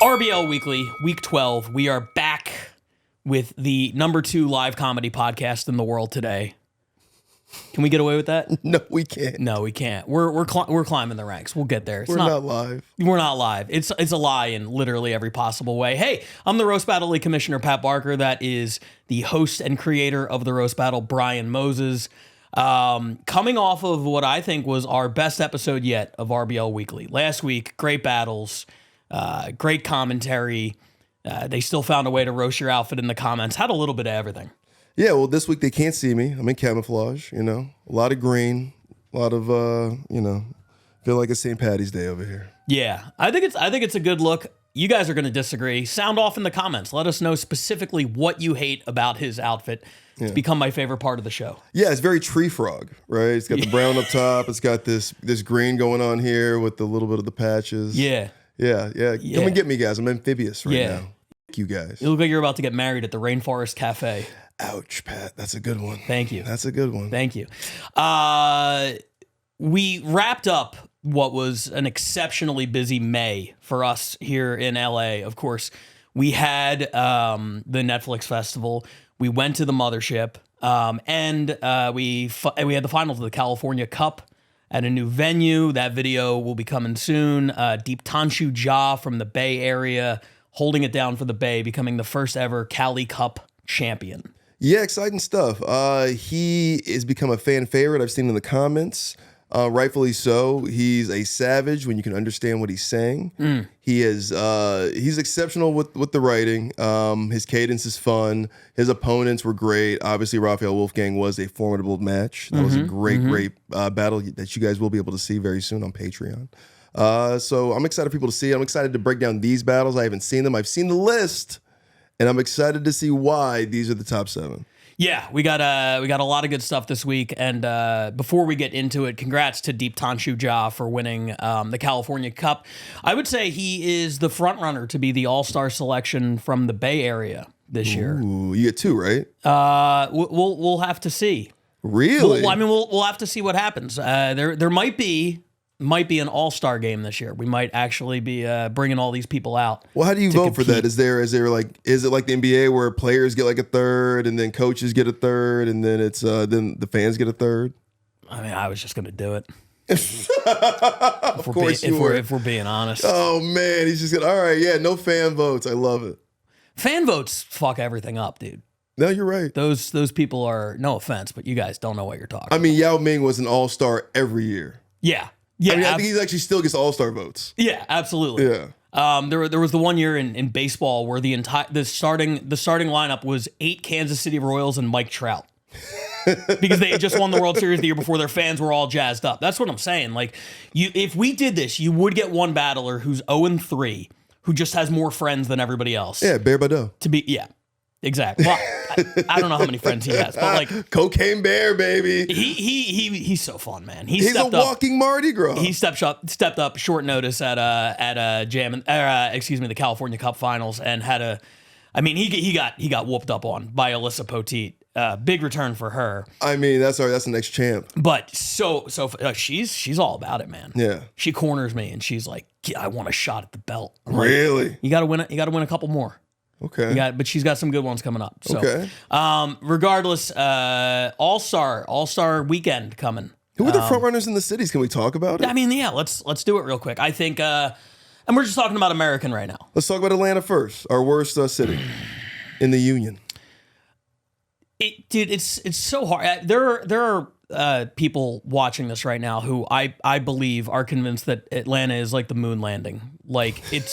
RBL Weekly, week 12. We are back with the number 2 live comedy podcast in the world today. Can we get away with that? No, we can't. No, we can't. We're climbing the ranks. We'll get there. We're not live. We're not live. It's a lie in literally every possible way. Hey, I'm the Roast Battle League Commissioner, Pat Barker. That is the host and creator of the Roast Battle, Brian Moses. Coming off of what I think was our best episode yet of RBL Weekly. Last week, great battles, great commentary. They still found a way to roast your outfit in the comments. Had a little bit of everything. Yeah, well, this week they can't see me. I'm in camouflage, a lot of green, a lot of, feel like it's St. Patty's Day over here. Yeah, I think it's a good look. You guys are going to disagree. Sound off in the comments. Let us know specifically what you hate about his outfit. It's become my favorite part of the show. Yeah, it's very tree frog, right? It's got the brown up top. It's got this green going on here with a little bit of the patches. Yeah. Yeah. Come and get me, guys. I'm amphibious right now. Thank you, guys. You look like you're about to get married at the Rainforest Cafe. Ouch, Pat. That's a good one. Thank you. That's a good one. Thank you. We wrapped up what was an exceptionally busy May for us here in LA. Of course, we had the Netflix festival. We went to the mothership, and we had the finals of the California Cup at a new venue. That video will be coming soon. Deep Tanshu Ja from the Bay Area holding it down for the Bay, becoming the first ever Cali Cup champion. Yeah, exciting stuff. He has become a fan favorite. I've seen in the comments. Rightfully so. He's a savage when you can understand what he's saying. He's exceptional with the writing. His cadence is fun. His opponents were great. Obviously, Raphael Wolfgang was a formidable match. That was a great battle that you guys will be able to see very soon on Patreon. So I'm excited for people to see it. I'm excited to break down these battles. I haven't seen them. I've seen the list, and I'm excited to see why these are the top 7. Yeah, we got a lot of good stuff this week, and before we get into it, congrats to Deep Tanshu Ja for winning the California Cup. I would say he is the front runner to be the All-Star selection from the Bay Area this year. Ooh, you get 2, right? We'll have to see. Really? We'll have to see what happens. There might be an all-star game this year. We might actually be bringing all these people out. Well, how do you vote for that? Is it like the NBA where players get like a third and then coaches get a third and then it's then the fans get a third? I mean, I was just going to do it. Of course you were. If we're being honest. Oh man, he's just all right. Yeah, no fan votes. I love it. Fan votes fuck everything up, dude. No, you're right. Those people are, no offense, but you guys don't know what you're talking about. I mean, Yao Ming was an all-star every year. Yeah. Yeah, I think he actually still gets all-star votes. Yeah, absolutely. Yeah. There was the one year in baseball where the starting lineup was 8 Kansas City Royals and Mike Trout. Because they had just won the World Series the year before. Their fans were all jazzed up. That's what I'm saying. Like, if we did this, you would get one battler who's 0-3, who just has more friends than everybody else. Yeah, Bear Badeau. Exactly. Well, I don't know how many friends he has, but like Cocaine Bear, baby. He's so fun, man. He's a walking Mardi Gras. He stepped up short notice at the California Cup Finals and he got whooped up on by Alyssa Poteet. Big return for her. I mean, that's the next champ. But so she's all about it, man. Yeah. She corners me and she's like, I want a shot at the belt. I'm really? Like, you got to win it. You got to win a couple more. Okay. But she's got some good ones coming up. So, okay. Regardless, All-Star weekend coming. Who are the front runners in the cities? Can we talk about it? I mean, yeah, let's do it real quick. I think, and we're just talking about American right now. Let's talk about Atlanta first, our worst city in the union. Dude, it's so hard. There are people watching this right now who I believe are convinced that Atlanta is like the moon landing. Like it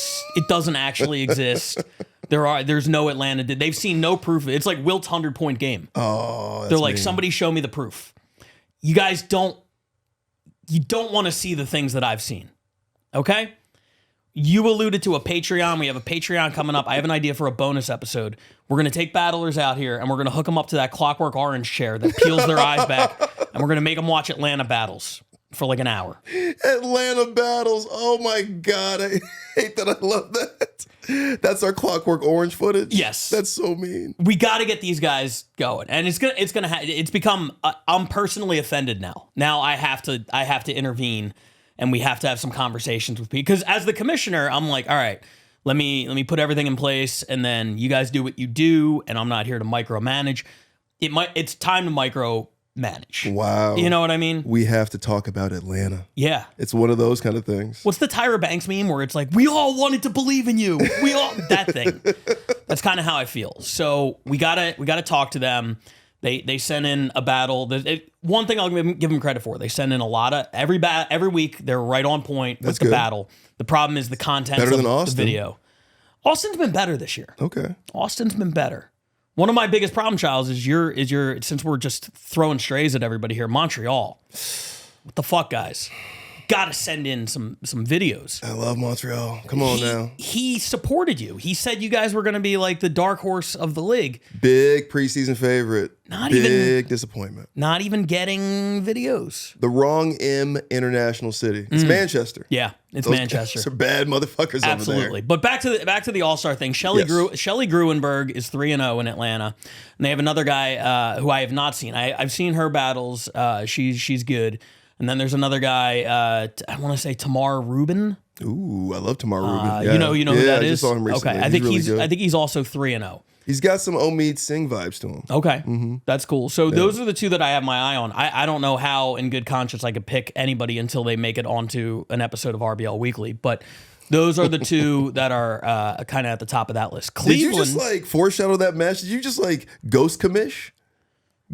doesn't actually exist. There's no Atlanta. They've seen no proof of it. It's like Wilt's 100-point game. Oh, that's they're like, mean. Somebody show me the proof. You guys don't want to see the things that I've seen. Okay? You alluded to a Patreon. We have a Patreon coming up. I have an idea for a bonus episode. We're going to take battlers out here and we're going to hook them up to that Clockwork Orange chair that peels their eyes back, and we're going to make them watch Atlanta battles for like an hour. Atlanta battles. Oh my God. I hate that. I love that. That's our Clockwork Orange footage. Yes. That's so mean. We got to get these guys going. And it's become, I'm personally offended now. Now I have to intervene and we have to have some conversations with people. Because as the commissioner, I'm like, all right, let me put everything in place, and then you guys do what you do, and I'm not here to micromanage. It's time to micromanage. Wow. You know what I mean? We have to talk about Atlanta. Yeah. It's one of those kind of things. What's the Tyra Banks meme where it's like, we all wanted to believe in you. That thing. That's kind of how I feel. So we gotta talk to them. They sent in a battle. One thing I'll give them credit for, they send in a lot of every week. They're right on point with the battle. The problem is the content of the video. Austin's been better this year. Okay. Austin's been better. One of my biggest problem, Charles, is your since we're just throwing strays at everybody here, Montreal. What the fuck, guys? Gotta send in some videos. I love Montreal. Come on now. He supported you. He said you guys were going to be like the dark horse of the league. Big preseason favorite. Big disappointment. Not even getting videos. The wrong M international city. It's Manchester. Yeah, it's Manchester. Those are bad motherfuckers Absolutely. over there. But back to the All-Star thing. Shelley Gruenberg is 3-0 in Atlanta. And they have another guy who I have not seen. I've seen her battles. She's good. And then there's another guy, I want to say Tamar Rubin. Ooh, I love Tamar Rubin. Yeah. You know who that is? I just saw him recently. Okay, I think he's also 3-0. He's got some Omid Singh vibes to him. Okay, that's cool. So those are the two that I have my eye on. I don't know how, in good conscience, I could pick anybody until they make it onto an episode of RBL Weekly, but those are the two that are kind of at the top of that list. Cleveland. Did you just foreshadow that match? Did you just ghost commish?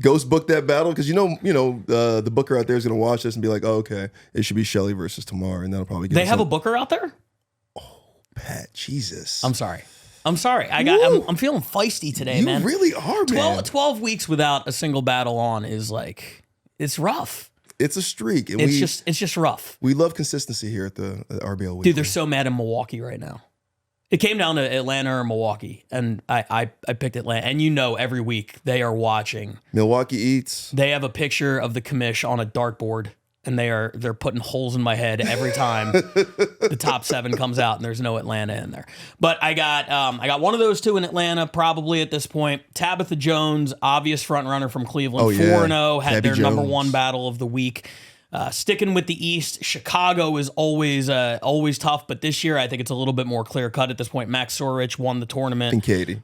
Ghost book that battle? Because the booker out there is going to watch this and be like, oh, okay, it should be Shelley versus Tamar, and that'll probably get They have a booker out there? Oh, Pat, Jesus. I'm sorry. I'm feeling feisty today, man. You really are, man. 12 weeks without a single battle on is it's rough. It's a streak. And it's just rough. We love consistency here at the RBL Weekly. Dude, they're so mad in Milwaukee right now. It came down to Atlanta or Milwaukee, and I picked Atlanta. And every week they are watching. Milwaukee eats. They have a picture of the commish on a dartboard, and they're putting holes in my head every time the top 7 comes out, and there's no Atlanta in there. But I got one of those two in Atlanta probably at this point. Tabitha Jones, obvious front runner from Cleveland, 4-0, had their number 1 battle of the week. Sticking with the East, Chicago is always tough, but this year I think it's a little bit more clear cut at this point. Max Sorich won the tournament. And Katie.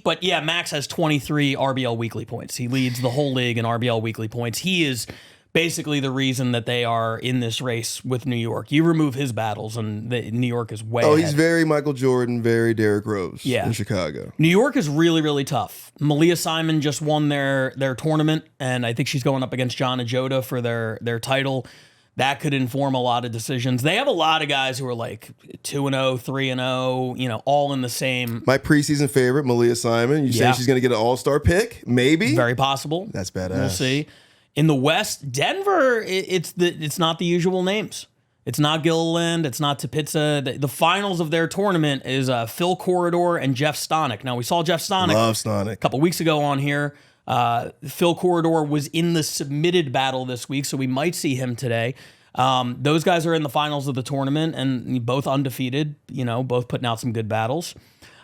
But yeah, Max has 23 RBL Weekly points. He leads the whole league in RBL Weekly points. He is basically the reason that they are in this race with New York. You remove his battles, and New York is way ahead. He's very Michael Jordan, very Derrick Rose in Chicago. New York is really, really tough. Malia Simon just won their tournament, and I think she's going up against Jonna Jota for their title. That could inform a lot of decisions. They have a lot of guys who are 2-0, 3-0, all in the same. My preseason favorite, Malia Simon. You say she's going to get an all-star pick? Maybe. Very possible. That's badass. We'll see. In the West, Denver, it's not the usual names. It's not Gilliland. It's not Tepitza. The finals of their tournament is Phil Corridor and Jeff Stonick. Now, we saw Jeff Stonick. Love Stonick. A couple weeks ago on here. Phil Corridor was in the submitted battle this week, so we might see him today. Those guys are in the finals of the tournament, and both undefeated, both putting out some good battles.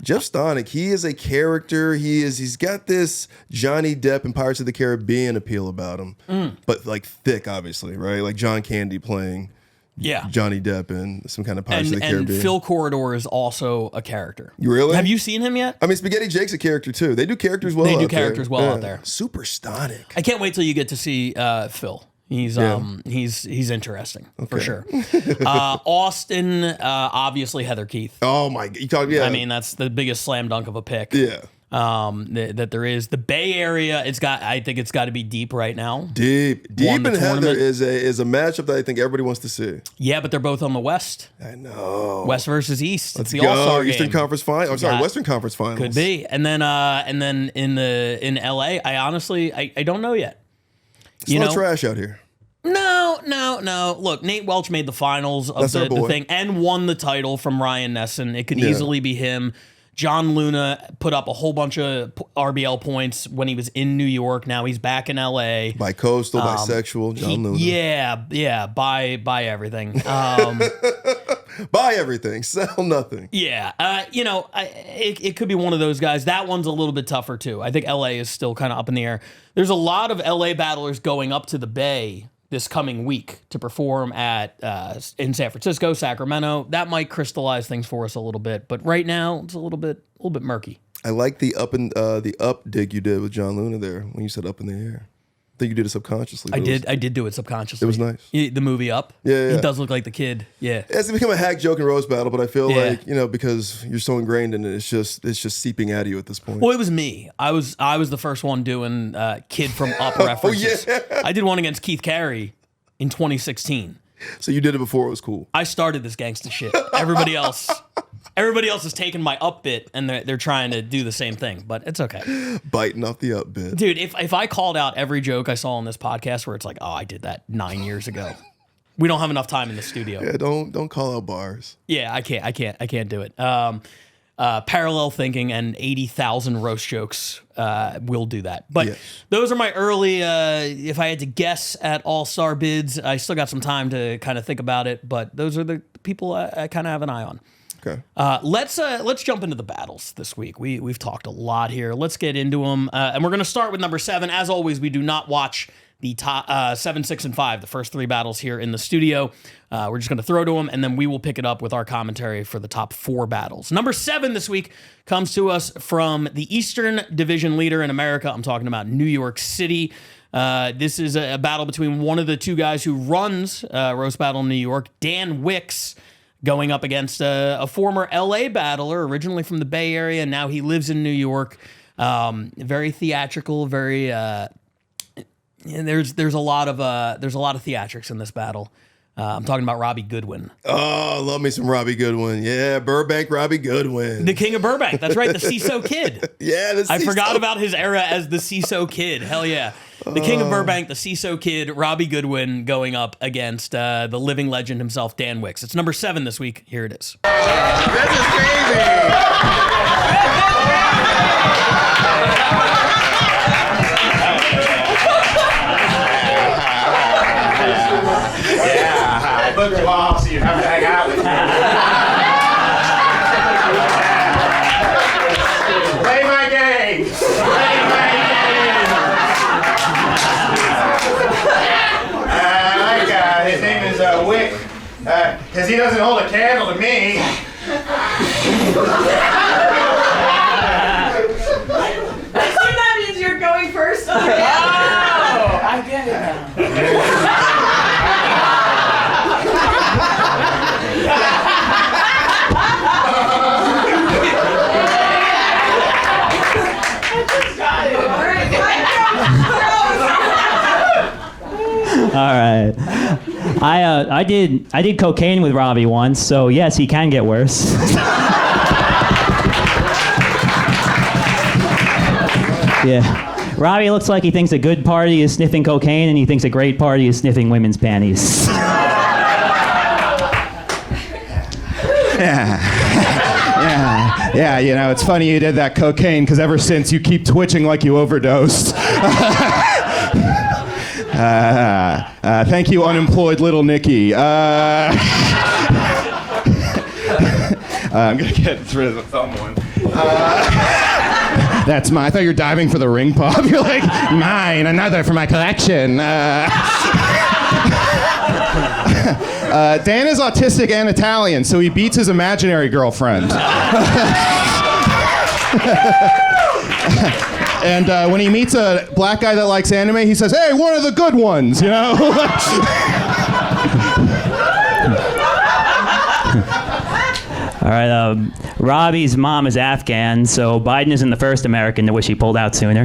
Jeff Stonick, he is a character. He's got this Johnny Depp and Pirates of the Caribbean appeal about him, but thick, obviously, right? Like John Candy playing Johnny Depp in some kind of Pirates of the Caribbean. And Phil Corridor is also a character. You really? Have you seen him yet? I mean, Spaghetti Jake's a character too. They do characters well. Out there. Super Stonick. I can't wait till you get to see Phil. He's interesting for sure. Austin, obviously Heather Keith. Oh my! I mean, that's the biggest slam dunk of a pick. Yeah. That there is. The Bay Area, I think it's got to be Deep right now. Deep and Heather is a matchup that I think everybody wants to see. Yeah, but they're both on the West. I know. West versus East. Let's it's the All-Star game. Eastern Conference Final. Western Conference Finals. Could be. And then in LA, I honestly I don't know yet. It's not trash out here. No. Look, Nate Welch made the finals of the thing and won the title from Ryan Nesson. It could easily be him. John Luna put up a whole bunch of RBL points when he was in New York. Now he's back in LA. Bi-coastal, bisexual, John Luna. Yeah. Buy everything. Buy everything, sell nothing. Yeah. It could be one of those guys. That one's a little bit tougher too. I think LA is still kind of up in the air. There's a lot of LA battlers going up to the Bay this coming week to perform at in San Francisco, Sacramento. That might crystallize things for us a little bit, but right now it's a little bit murky. I like the up dig you did with John Luna there when you said up in the air. I think you did it subconsciously. I did do it subconsciously. It was nice. The movie Up. Yeah. He does look like the kid. Yeah. It's become a hack joke and roast battle, but I feel like, because you're so ingrained in it, it's just seeping out of you at this point. Well, it was me. I was the first one doing kid from Up references. Oh, yeah. I did one against Keith Carey in 2016. So you did it before it was cool. I started this gangsta shit. Everybody else is taking my up bit and they're trying to do the same thing, but it's okay. Biting off the up bit. Dude, if I called out every joke I saw on this podcast where it's like, oh, I did that 9 years ago. We don't have enough time in the studio. Yeah, don't call out bars. Yeah, I can't do it. Parallel thinking and 80,000 roast jokes will do that. But those are my early, if I had to guess at all-star bids, I still got some time to kind of think about it, but those are the people I kind of have an eye on. Okay. Let's jump into the battles this week. We've talked a lot here. Let's get into them. And we're going to start with number 7. As always, we do not watch the top 7, 6, and 5, the first 3 battles here in the studio. We're just going to throw to them, and then we will pick it up with our commentary for the top 4 battles. Number 7 this week comes to us from the Eastern Division leader in America. I'm talking about New York City. This is a battle between one of the 2 guys who runs Roast Battle in New York, Dan Wicks, going up against a former LA battler, originally from the Bay Area. Now he lives in New York. Very theatrical, very there's a lot of theatrics in this battle. I'm talking about Robbie Goodwin. Oh, love me some Robbie Goodwin. Yeah, Burbank Robbie Goodwin. The king of Burbank. That's right, the CISO Kid. Yeah, I forgot about his era as the CISO Kid. Hell yeah. The king of Burbank, the CISO Kid, Robbie Goodwin going up against the living legend himself, Dan Wicks. It's number 7 this week. Here it is. This is crazy. I booked you off so you have to hang out with me. Play my game. Play my game. His name is Wick. Because he doesn't hold a candle to me. I assume that means you're going first. Oh, I get it now. All right. I did cocaine with Robbie once, so yes, he can get worse. Yeah. Robbie looks like he thinks a good party is sniffing cocaine, and he thinks a great party is sniffing women's panties. Yeah, you know, it's funny you did that cocaine, because ever since you keep twitching like you overdosed. Thank you, unemployed little Nicky. I'm gonna get rid of the thumb one. That's mine. I thought you were diving for the ring pop. You're like, mine, another for my collection. Dan is autistic and Italian, so he beats his imaginary girlfriend. And when he meets a black guy that likes anime, he says, hey, one of the good ones, you know? All right. Robbie's mom is Afghan, so Biden isn't the first American to wish he pulled out sooner.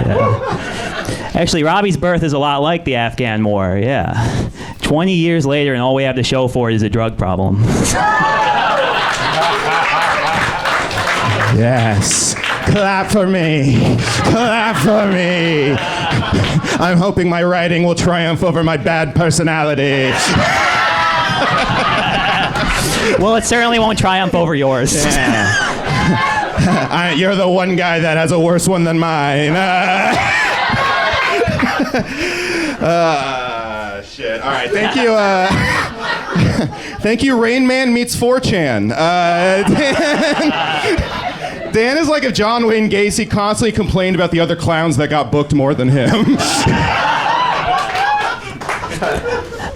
Yeah. Actually, Robbie's birth is a lot like the Afghan war, yeah. 20 years later, and all we have to show for it is a drug problem. Yes. Clap for me. Clap for me. I'm hoping my writing will triumph over my bad personality. Well, it certainly won't triumph over yours. Yeah. You're the one guy that has a worse one than mine. Shit. All right. Thank you. Thank you, Rain Man meets 4chan. Dan is like if John Wayne Gacy constantly complained about the other clowns that got booked more than him.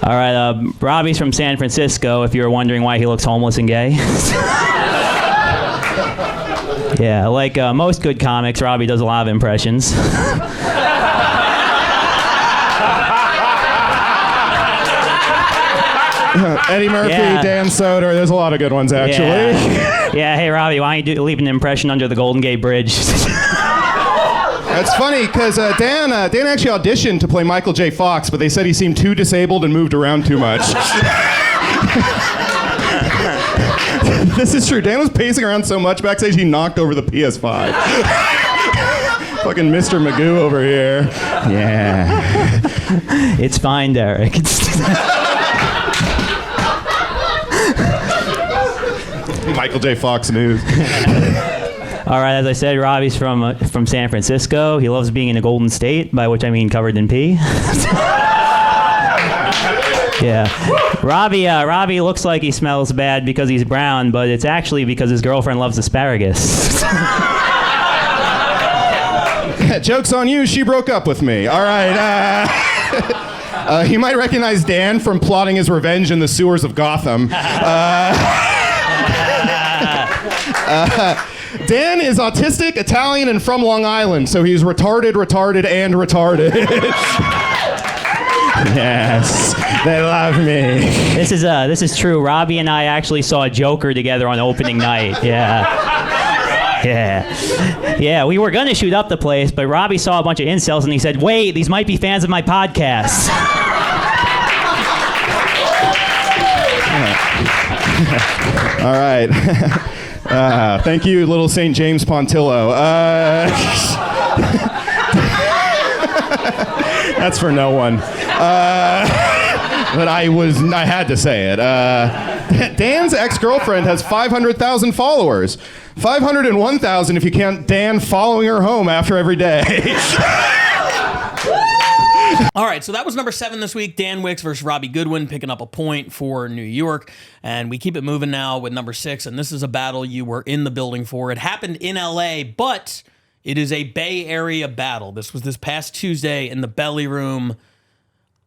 All right, Robbie's from San Francisco, if you were wondering why he looks homeless and gay. Yeah, like most good comics, Robbie does a lot of impressions. Eddie Murphy, Yeah. Dan Soder, there's a lot of good ones, actually. Yeah, hey, Robbie, why don't you leave an impression under the Golden Gate Bridge? That's funny, because Dan actually auditioned to play Michael J. Fox, but they said he seemed too disabled and moved around too much. This is true. Dan was pacing around so much backstage, he knocked over the PS5. Fucking Mr. Magoo over here. Yeah. It's fine, Derek. Michael J. Fox News. All right, as I said, Robbie's from San Francisco. He loves being in the Golden State, by which I mean covered in pee. Yeah. Robbie looks like he smells bad because he's brown, but it's actually because his girlfriend loves asparagus. Joke's on you, she broke up with me. All right. You might recognize Dan from plotting his revenge in the sewers of Gotham. Dan is autistic, Italian, and from Long Island, so he's retarded, and retarded. Yes, they love me. This is true. Robbie and I actually saw Joker together on opening night. Yeah, we were gonna shoot up the place, but Robbie saw a bunch of incels and he said, "Wait, these might be fans of my podcast." All right. Thank you, little St. James Pontillo. That's for no one. But I had to say it. Dan's ex-girlfriend has 500,000 followers. 501,000 if you count Dan following her home after every day. All right, so that was number 7 this week. Dan Wicks versus Robbie Goodwin, picking up a point for New York. And we keep it moving now with number 6. And this is a battle you were in the building for. It happened in LA, but it is a Bay Area battle. This was this past Tuesday in the Belly Room.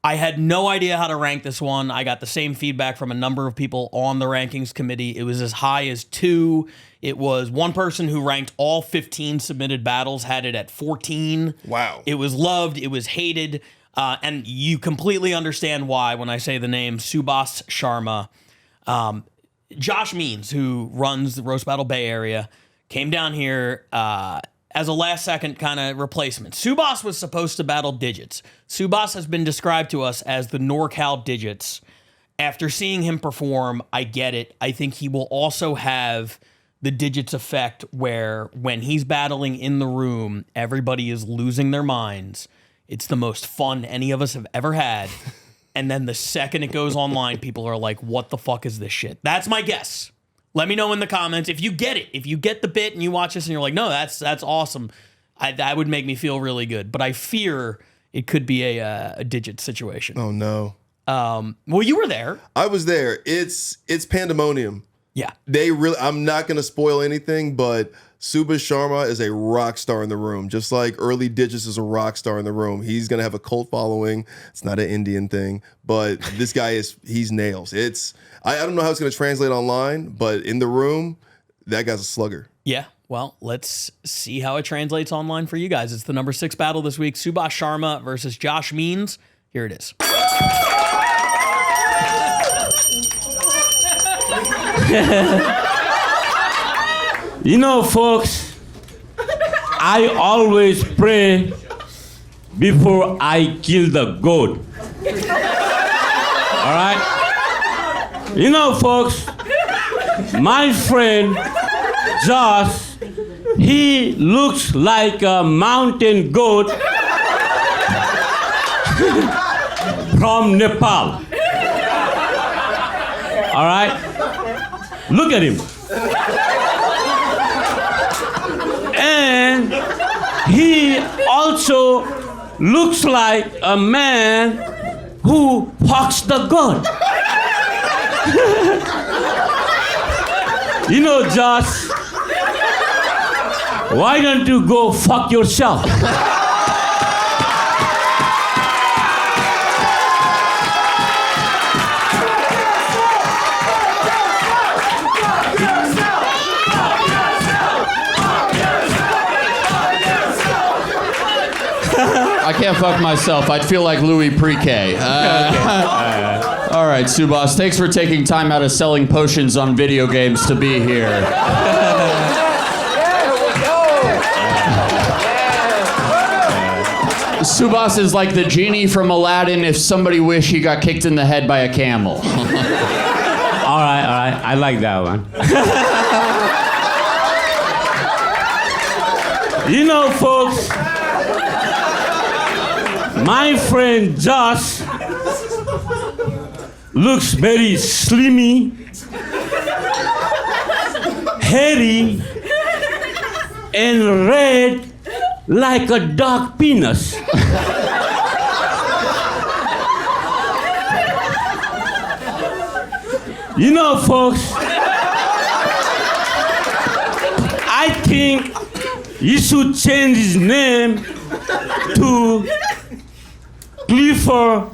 I had no idea how to rank this one. I got the same feedback from a number of people on the rankings committee. It was as high as 2. It was one person who ranked all 15 submitted battles, had it at 14. Wow. It was loved. It was hated. And you completely understand why when I say the name Subhas Sharma. Josh Means, who runs the Roast Battle Bay Area, came down here as a last-second kind of replacement. Subhas was supposed to battle Digits. Subhas has been described to us as the NorCal Digits. After seeing him perform, I get it. I think he will also have the Digits effect where when he's battling in the room, everybody is losing their minds. It's the most fun any of us have ever had. And then the second it goes online, people are like, what the fuck is this shit? That's my guess. Let me know in the comments if you get it. If you get the bit and you watch this and you're like, no, that's awesome. That would make me feel really good. But I fear it could be a Digit situation. Oh, no. Well, you were there. I was there. It's pandemonium. Yeah. I'm not going to spoil anything, but Subhas Sharma is a rock star in the room, just like early Digits is a rock star in the room. He's going to have a cult following. It's not an Indian thing, but this guy he's nails. I don't know how it's going to translate online, but in the room, that guy's a slugger. Yeah. Well, let's see how it translates online for you guys. It's the number 6 battle this week. Subhas Sharma versus Josh Means. Here it is. You know, folks, I always pray before I kill the goat. All right? You know, folks, my friend Josh, he looks like a mountain goat from Nepal. All right? Look at him. And he also looks like a man who fucks the goat. You know, Josh, Why don't you go fuck yourself? I can't fuck myself. I'd feel like Louis Pre-K. All right, Subas, thanks for taking time out of selling potions on video games to be here. Subas is like the genie from Aladdin if somebody wished he got kicked in the head by a camel. All right. I like that one. You know, folks, my friend Josh looks very slimmy, hairy, and red like a dog penis. You know, folks, I think you should change his name to Clifford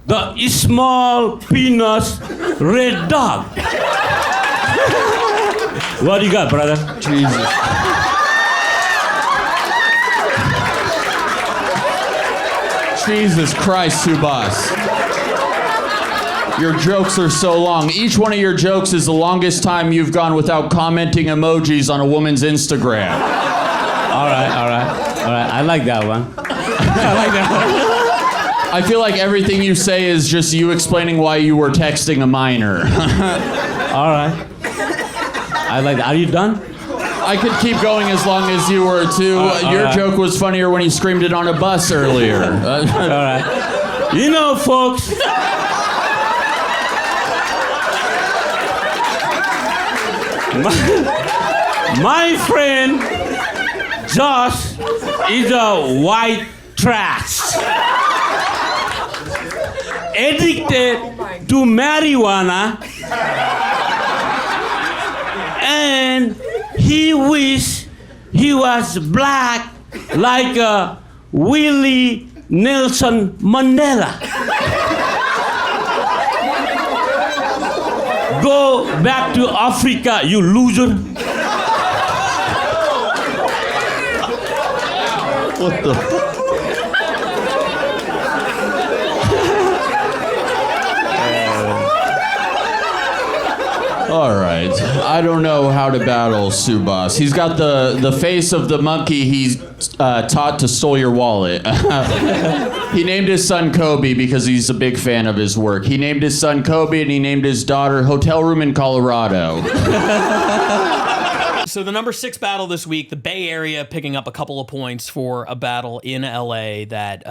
the small penis red dog. What do you got, brother? Jesus. Jesus Christ, Subas. Your jokes are so long. Each one of your jokes is the longest time you've gone without commenting emojis on a woman's Instagram. All right. I like that one. I feel like everything you say is just you explaining why you were texting a minor. All right. I like that. Are you done? I could keep going as long as you were too. Your joke was funnier when you screamed it on a bus earlier. All right. You know, folks, my friend Josh is a white trash. Addicted to marijuana, and he wish he was black like Willie Nelson Mandela. Go back to Africa, you loser. What the? All right. I don't know how to battle Subas. He's got the face of the monkey he's taught to stole your wallet. He named his son Kobe because he's a big fan of his work. He named his son Kobe and he named his daughter Hotel Room in Colorado. So the number 6 battle this week, the Bay Area picking up a couple of points for a battle in LA that,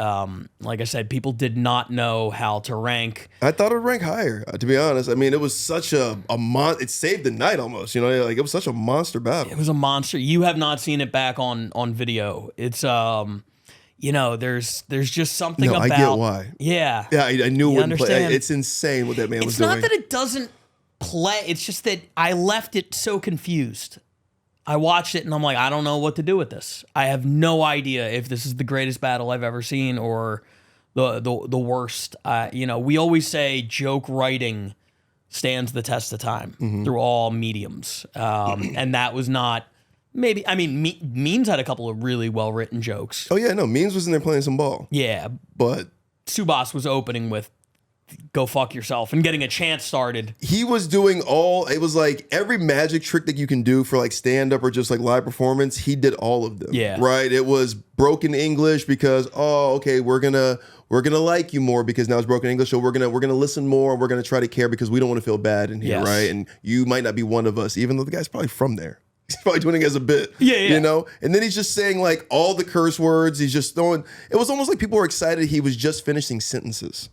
like I said, people did not know how to rank. I thought it would rank higher, to be honest. I mean, it was such it saved the night almost, you know, like it was such a monster battle. It was a monster. You have not seen it back on video. It's, you know, there's just something about. I get why. Yeah. Yeah, I knew it wouldn't play. understand. It's insane what that man was doing. It's not that it doesn't play. It's just that I left it so confused. I watched it and I'm like, I don't know what to do with this. I have no idea if this is the greatest battle I've ever seen or the worst. You know, we always say joke writing stands the test of time through all mediums. And that was not maybe, I mean, Means had a couple of really well-written jokes. Oh yeah, no, Means was in there playing some ball. Yeah. But Subas was opening with go fuck yourself and getting a chant started. he was doing it was like every magic trick that you can do for like stand-up or just like live performance, he did all of them. Yeah. Right? It was broken English because, okay, we're gonna like you more because now it's broken English, so we're gonna listen more and we're gonna try to care because we don't want to feel bad in here, Yes. right? And you might not be one of us, even though the guy's probably from there. He's probably doing it as a bit. Yeah. You know? And then he's just saying like all the curse words. He's just throwing, it was almost like people were excited he was just finishing sentences.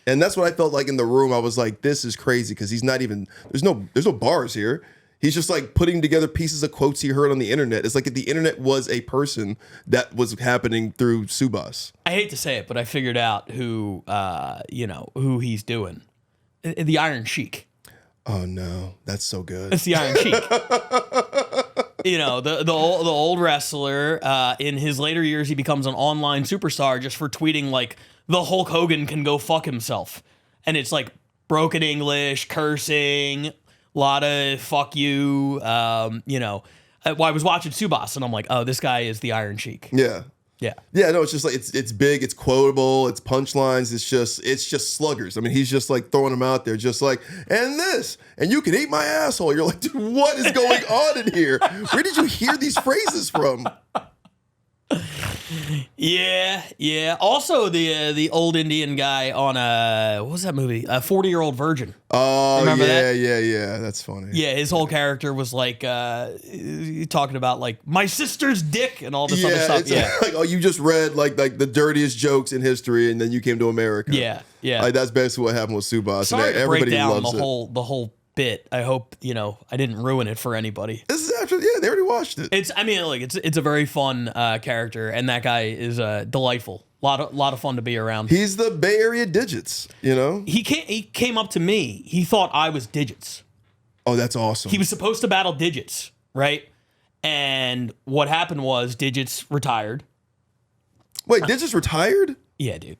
And that's what I felt like in the room. I was like, this is crazy because he's not even, there's no bars here. He's just like putting together pieces of quotes he heard on the internet. It's like if the internet was a person that was happening through Subas. I hate to say it, but I figured out who he's doing. The Iron Sheik. Oh no, that's so good. It's the Iron Sheik. You know, the old wrestler. In his later years, he becomes an online superstar just for tweeting like the Hulk Hogan can go fuck himself, and it's like broken English, cursing, a lot of fuck you. You know, well, I was watching Subas, and I'm like, oh, this guy is the Iron Sheik. Yeah. Yeah. No, it's just like it's big, it's quotable, it's punchlines, it's just sluggers. I mean, he's just like throwing them out there, just like, and this, and you can eat my asshole. You're like, dude, what is going on in here? Where did you hear these phrases from? Yeah. Also, the old Indian guy on what was that movie? A 40-Year-Old Virgin. Oh, Remember that? Yeah. That's funny. Yeah, his whole character was like talking about like my sister's dick and all this other stuff. It's like, oh, you just read like the dirtiest jokes in history, and then you came to America. Yeah. Like, that's basically what happened with Subas. Sorry and to everybody break down loves the whole bit. I hope I didn't ruin it for anybody. This is actually they already watched it. It's a very fun character, and that guy is delightful. Lot of fun to be around. He's the Bay Area Digits, you know? He came up to me. He thought I was Digits. Oh, that's awesome. He was supposed to battle Digits, right? And what happened was Digits retired. Wait, Digits retired? Yeah, dude.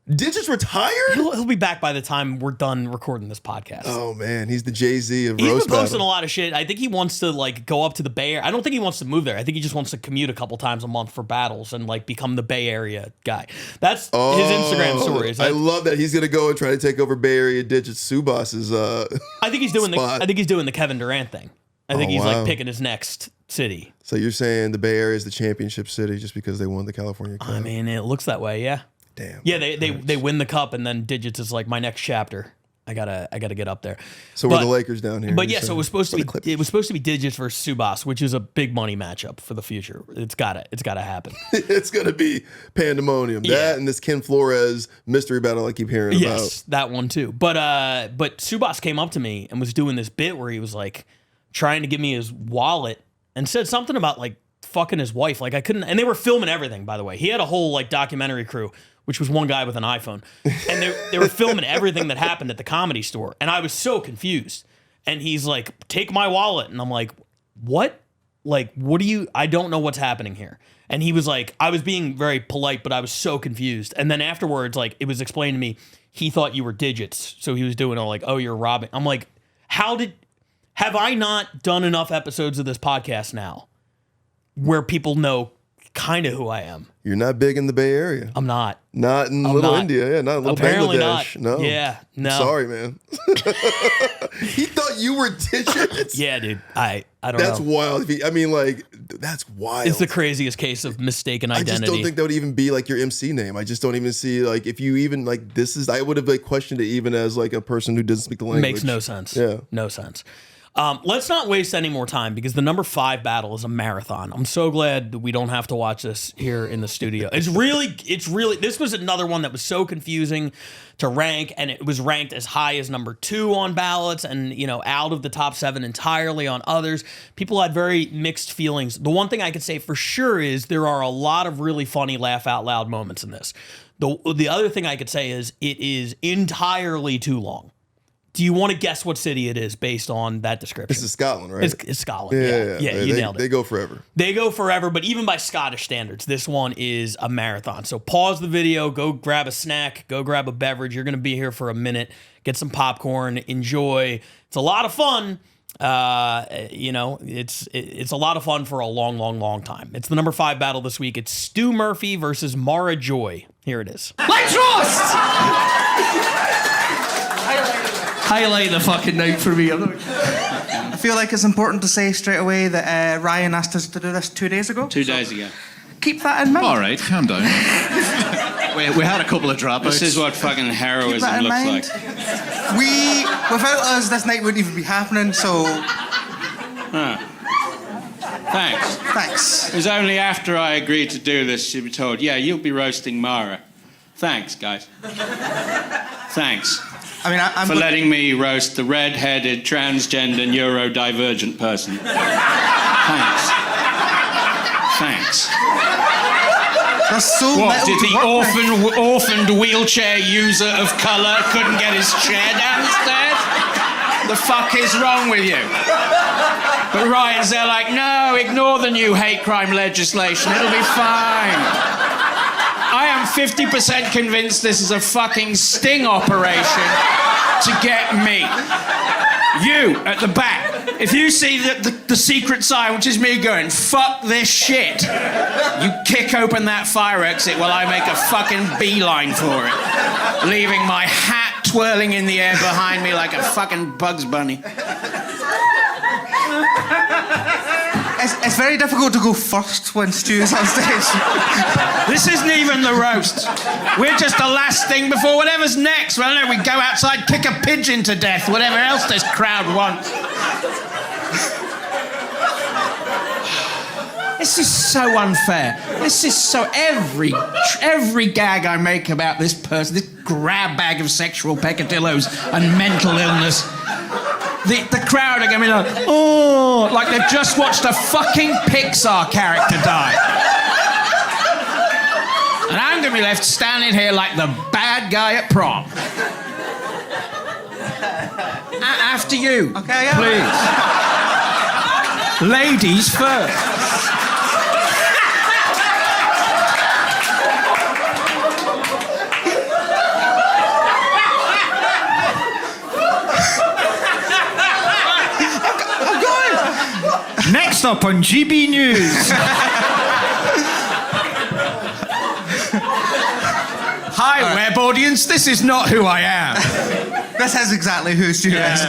Digits retired? He'll be back by the time we're done recording this podcast. Oh man, he's the Jay-Z of He's roast been posting battle. a lot of shit. I think he wants to like go up to the Bay Area. I don't think he wants to move there. I think he just wants to commute a couple times a month for battles and like become the Bay Area guy. That's his Instagram stories. I love that he's gonna go and try to take over Bay Area Digits. Subas's I think he's doing spot. I think he's doing the Kevin Durant thing. I think he's like picking his next city. So you're saying the Bay Area is the championship city just because they won the California Cup? I mean, it looks that way, yeah. Damn. Yeah, they win the cup, and then Digits is like my next chapter. I gotta get up there. So we're the Lakers down here. But you're yeah, so saying? it was supposed to be Digits versus Subas, which is a big money matchup for the future. It's gotta happen. It's gonna be pandemonium. Yeah. That and this Ken Flores mystery battle I keep hearing Yes, that one too. But Subas came up to me and was doing this bit where he was like trying to give me his wallet and said something about like fucking his wife. Like I couldn't, and they were filming everything, by the way. He had a whole like documentary crew, which was one guy with an iPhone. And they were filming everything that happened at the Comedy Store. And I was so confused. And he's like, take my wallet. And I'm like, what? Like, what do you, I don't know what's happening here. And he was like, I was being very polite, but I was so confused. And then afterwards, like, it was explained to me, he thought you were Digits. So he was doing all like, oh, you're robbing. I'm like, have I not done enough episodes of this podcast now where people know kind of who I am? You're not big in the Bay Area. I'm not. Not in little India. Yeah, not in little Apparently Bangladesh. not. No. Yeah, no. Sorry, man. He thought you were Digits. Yeah, dude. I don't That's know. wild. I mean, like, that's wild. It's the craziest case of mistaken identity. I just don't think that would even be like your MC name. I just don't even see like if you even like this is. I would have like questioned it even as like a person who doesn't speak the language. Makes no sense. Yeah, no sense. Let's not waste any more time because the number 5 battle is a marathon. I'm so glad that we don't have to watch this here in the studio. It's really, this was another one that was so confusing to rank, and it was ranked as high as number 2 on ballots and, out of the top 7 entirely on others. People had very mixed feelings. The one thing I could say for sure is there are a lot of really funny laugh out loud moments in this. The other thing I could say is it is entirely too long. Do you want to guess what city it is based on that description? This is Scotland, right? It's Scotland. Yeah, you nailed it. They go forever. They go forever, but even by Scottish standards, this one is a marathon. So pause the video, go grab a snack, go grab a beverage. You're going to be here for a minute. Get some popcorn, enjoy. It's a lot of fun. It's a lot of fun for a long, long, long time. It's the number 5 battle this week. It's Stu Murphy versus Mara Joy. Here it is. Let's roast! Highlight the fucking night for me. I feel like it's important to say straight away that Ryan asked us to do this 2 days ago. 2 days ago. Keep that in mind. All right, calm down. we had a couple of dropouts. This is what fucking heroism Keep that in looks mind. like. Without us, this night wouldn't even be happening, so... Thanks. It was only after I agreed to do this she'd be told, yeah, you'll be roasting Mara. Thanks, guys. Thanks. I mean, I'm for letting me roast the red-headed, transgender, neurodivergent person. Thanks. That's so what, did the orphaned wheelchair user of colour couldn't get his chair downstairs? The fuck is wrong with you? But Ryan's there like, no, ignore the new hate crime legislation. It'll be fine. I am 50% convinced this is a fucking sting operation to get me. You, at the back, if you see the secret sign, which is me going, fuck this shit, you kick open that fire exit while I make a fucking beeline for it, leaving my hat twirling in the air behind me like a fucking Bugs Bunny. It's very difficult to go first when Stu's on stage. This isn't even the roast. We're just the last thing before whatever's next. Well, no, we go outside, kick a pigeon to death, whatever else this crowd wants. This is so unfair. This is so... Every gag I make about this person, this grab bag of sexual peccadillos and mental illness... The crowd are going to be like, oh, like they've just watched a fucking Pixar character die. And I'm going to be left standing here like the bad guy at prom. After you. Okay, yeah. Please. Ladies first. Next up on GB News. Hi, web audience. This is not who I am. This is exactly who Stu is.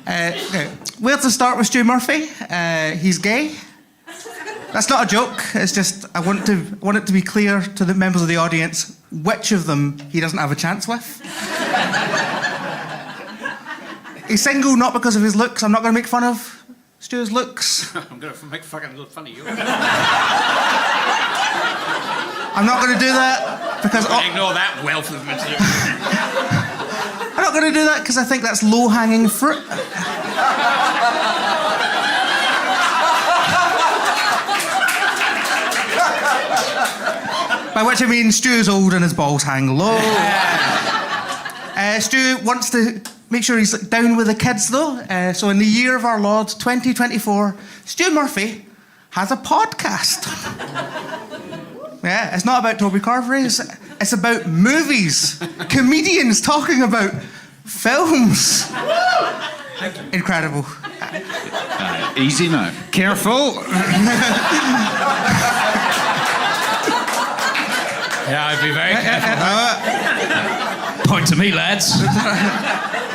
Okay. We have to start with Stu Murphy. He's gay. That's not a joke. It's just I want it to be clear to the members of the audience which of them he doesn't have a chance with. He's single not because of his looks. I'm not going to make fun of Stu's looks. I'm going to make fucking fun of you. I'm not going to do that because... Ignore that wealth of material. I'm not going to do that because I think that's low-hanging fruit. By which I mean Stu's old and his balls hang low. Stu wants to... make sure he's down with the kids, though. So in the year of our Lord, 2024, Stu Murphy has a podcast. Yeah, it's not about Toby Carvery. It's about movies. Comedians talking about films. Incredible. Easy now. Careful. Yeah, I'd be very careful. Point to me, lads.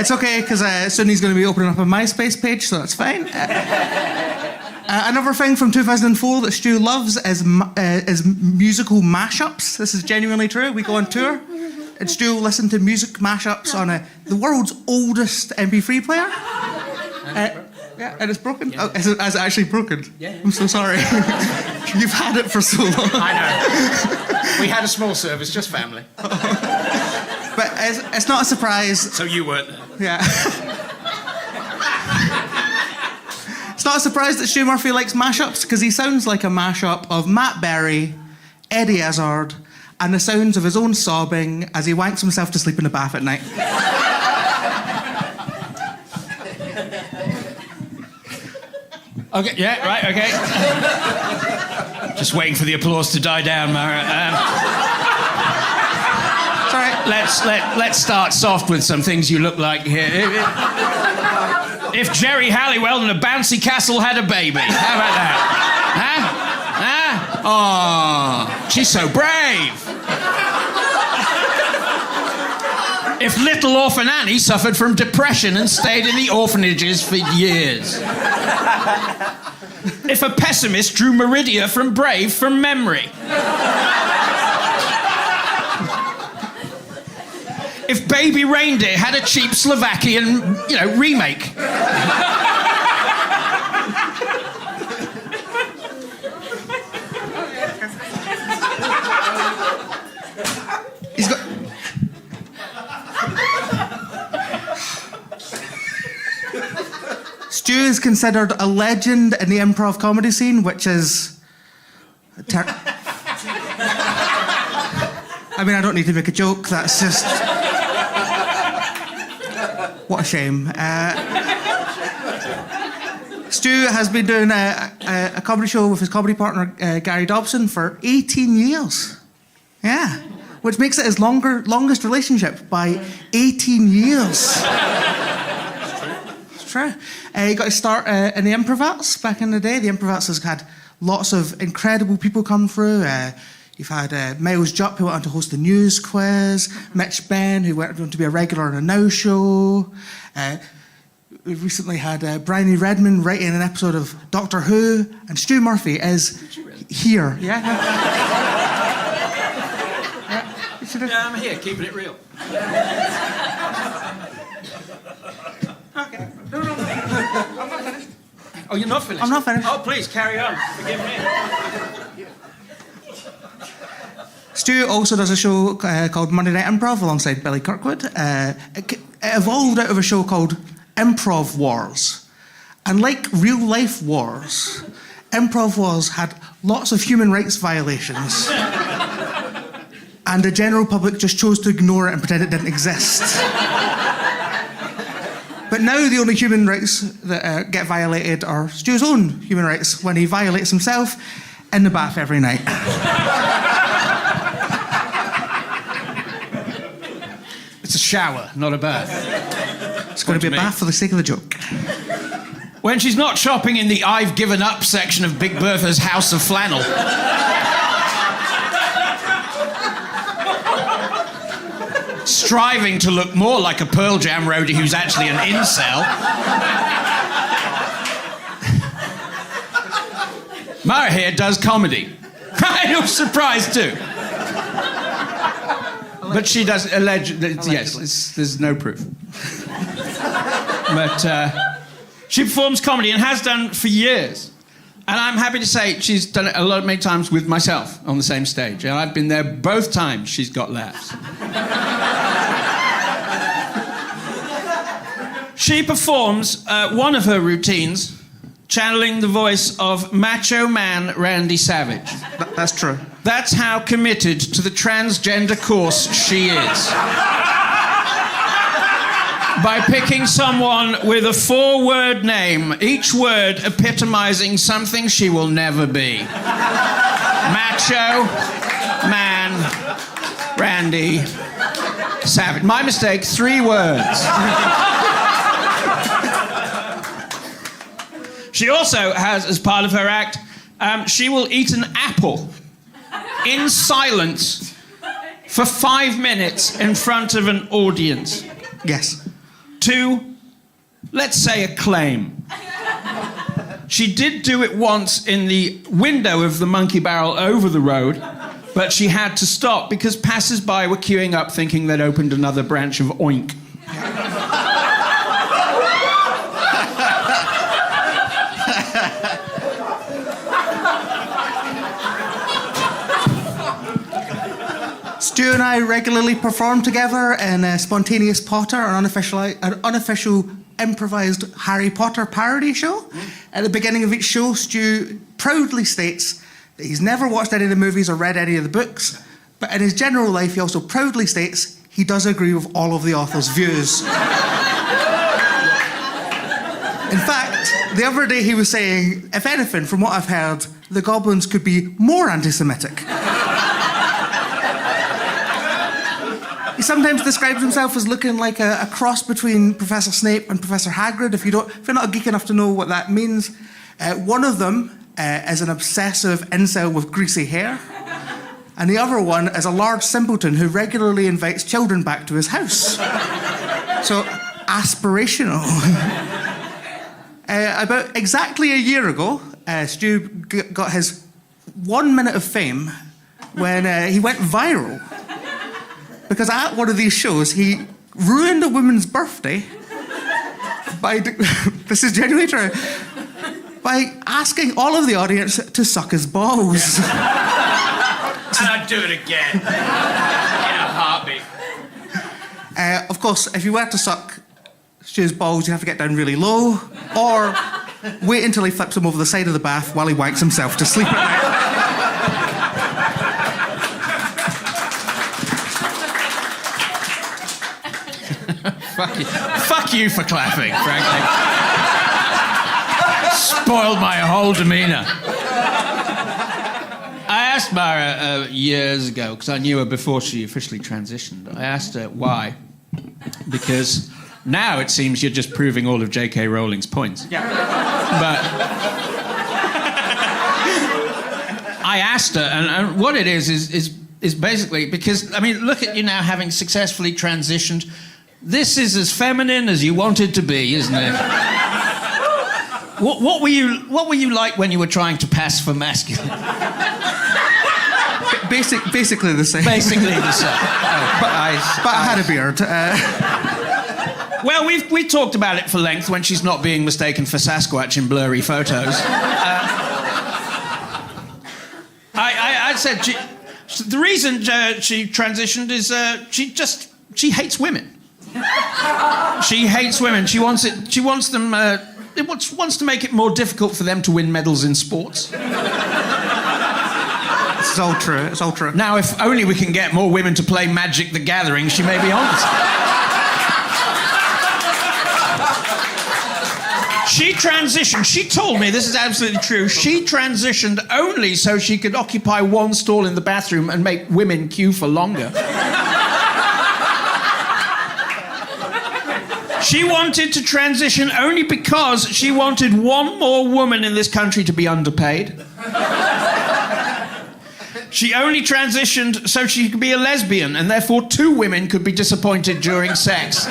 It's okay, because soon he's going to be opening up a MySpace page, so that's fine. Another thing from 2004 that Stu loves is musical mashups. This is genuinely true. We go on tour, and Stu will listen to music mashups on the world's oldest MP3 player. Yeah, and it's broken. Yeah. Oh, is it actually broken? Yeah. I'm so sorry. You've had it for so long. I know. We had a small service, just family. But it's not a surprise. So you weren't there. Yeah. It's not a surprise that Stu Murphy likes mashups, because he sounds like a mashup of Matt Berry, Eddie Izzard, and the sounds of his own sobbing as he wanks himself to sleep in the bath at night. Okay, yeah, right, okay. Just waiting for the applause to die down, Mara. Sorry. Let's start soft with some things you look like here. If Jerry Halliwell and a bouncy castle had a baby, how about that? Huh? Oh, she's so brave. If little orphan Annie suffered from depression and stayed in the orphanages for years. If a pessimist drew Meridia from Brave from memory. If Baby Reindeer had a cheap Slovakian, remake. He's got... Stu is considered a legend in the improv comedy scene, which is... I mean, I don't need to make a joke, that's just... What a shame. Stu has been doing a comedy show with his comedy partner Gary Dobson for 18 years. Yeah, which makes it his longest relationship by 18 years. It's true. He got his start in the Improvats back in the day. The Improvats has had lots of incredible people come through. You've had Miles Jupp, who went on to host the news quiz, Mitch Ben, who went on to be a regular on a Now show. We've recently had Bryony Redmond writing an episode of Doctor Who, and Stu Murphy is here. Yeah? Yeah, I'm here, keeping it real. Okay. No, I'm not finished. Oh, you're not finished? I'm not finished. Oh, please, carry on. Forgive me. Stu also does a show called Monday Night Improv alongside Billy Kirkwood. It evolved out of a show called Improv Wars. And like real life wars, Improv Wars had lots of human rights violations. And the general public just chose to ignore it and pretend it didn't exist. But now the only human rights that get violated are Stu's own human rights when he violates himself in the bath every night. It's a shower, not a bath. It's going to be a bath for the sake of the joke. When she's not shopping in the I've given up section of Big Bertha's House of Flannel. Striving to look more like a Pearl Jam roadie who's actually an incel. Mara here does comedy. I was surprised too. But she does yes, there's no proof. But she performs comedy and has done for years. And I'm happy to say she's done it many times with myself on the same stage. And I've been there both times she's got laughs. She performs one of her routines, channeling the voice of macho man Randy Savage. That's true. That's how committed to the transgender course she is. By picking someone with a 4-word name, each word epitomizing something she will never be. Macho man Randy Savage. My mistake, 3 words. She also has, as part of her act, she will eat an apple in silence for 5 minutes in front of an audience. Yes. To, let's say, acclaim. She did do it once in the window of the Monkey Barrel over the road, but she had to stop because passers-by were queuing up thinking they'd opened another branch of Oink. Stu and I regularly perform together in Spontaneous Potter, an unofficial improvised Harry Potter parody show. At the beginning of each show, Stu proudly states that he's never watched any of the movies or read any of the books, but in his general life, he also proudly states he does agree with all of the author's views. In fact, the other day he was saying, if anything, from what I've heard, the goblins could be more anti-Semitic. He sometimes describes himself as looking like a cross between Professor Snape and Professor Hagrid, if you're not a geek enough to know what that means. One of them is an obsessive incel with greasy hair, and the other one is a large simpleton who regularly invites children back to his house. So, aspirational. About exactly a year ago, Stu got his 1 minute of fame when he went viral. Because at one of these shows, he ruined a woman's birthday by, this is genuinely true, by asking all of the audience to suck his balls. And I'd do it again. In a heartbeat. Of course, if you were to suck Stu's balls, you have to get down really low, or wait until he flips him over the side of the bath while he wanks himself to sleep at night. Fuck you for clapping, frankly. Spoiled my whole demeanor. I asked Mara years ago, because I knew her before she officially transitioned. I asked her why. Because now it seems you're just proving all of J.K. Rowling's points. Yeah. But I asked her, and what it is basically because, I mean, look at you now having successfully transitioned. This is as feminine as you wanted to be, isn't it? What were you like when you were trying to pass for masculine? Basically the same. Basically the same. But I had a beard. Well, we talked about it for length when she's not being mistaken for Sasquatch in blurry photos. I said the reason she transitioned is she hates women. She hates women. She wants them. It wants to make it more difficult for them to win medals in sports. It's all true. It's all true. Now, if only we can get more women to play Magic the Gathering, she may be honest. She transitioned. She told me, this is absolutely true, she transitioned only so she could occupy one stall in the bathroom and make women queue for longer. She wanted to transition only because she wanted one more woman in this country to be underpaid. She only transitioned so she could be a lesbian, and therefore 2 women could be disappointed during sex.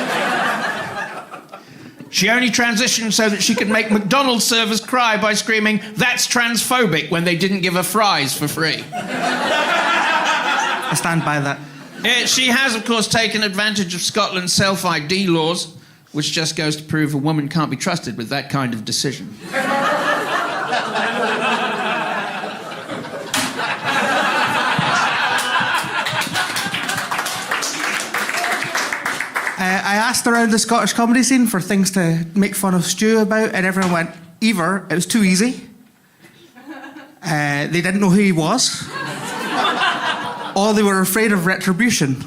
She only transitioned so that she could make McDonald's servers cry by screaming, "That's transphobic," when they didn't give her fries for free. I stand by that. She has, of course, taken advantage of Scotland's self-ID laws, which just goes to prove a woman can't be trusted with that kind of decision. I asked around the Scottish comedy scene for things to make fun of Stu about, and everyone went, either it was too easy, they didn't know who he was, or they were afraid of retribution.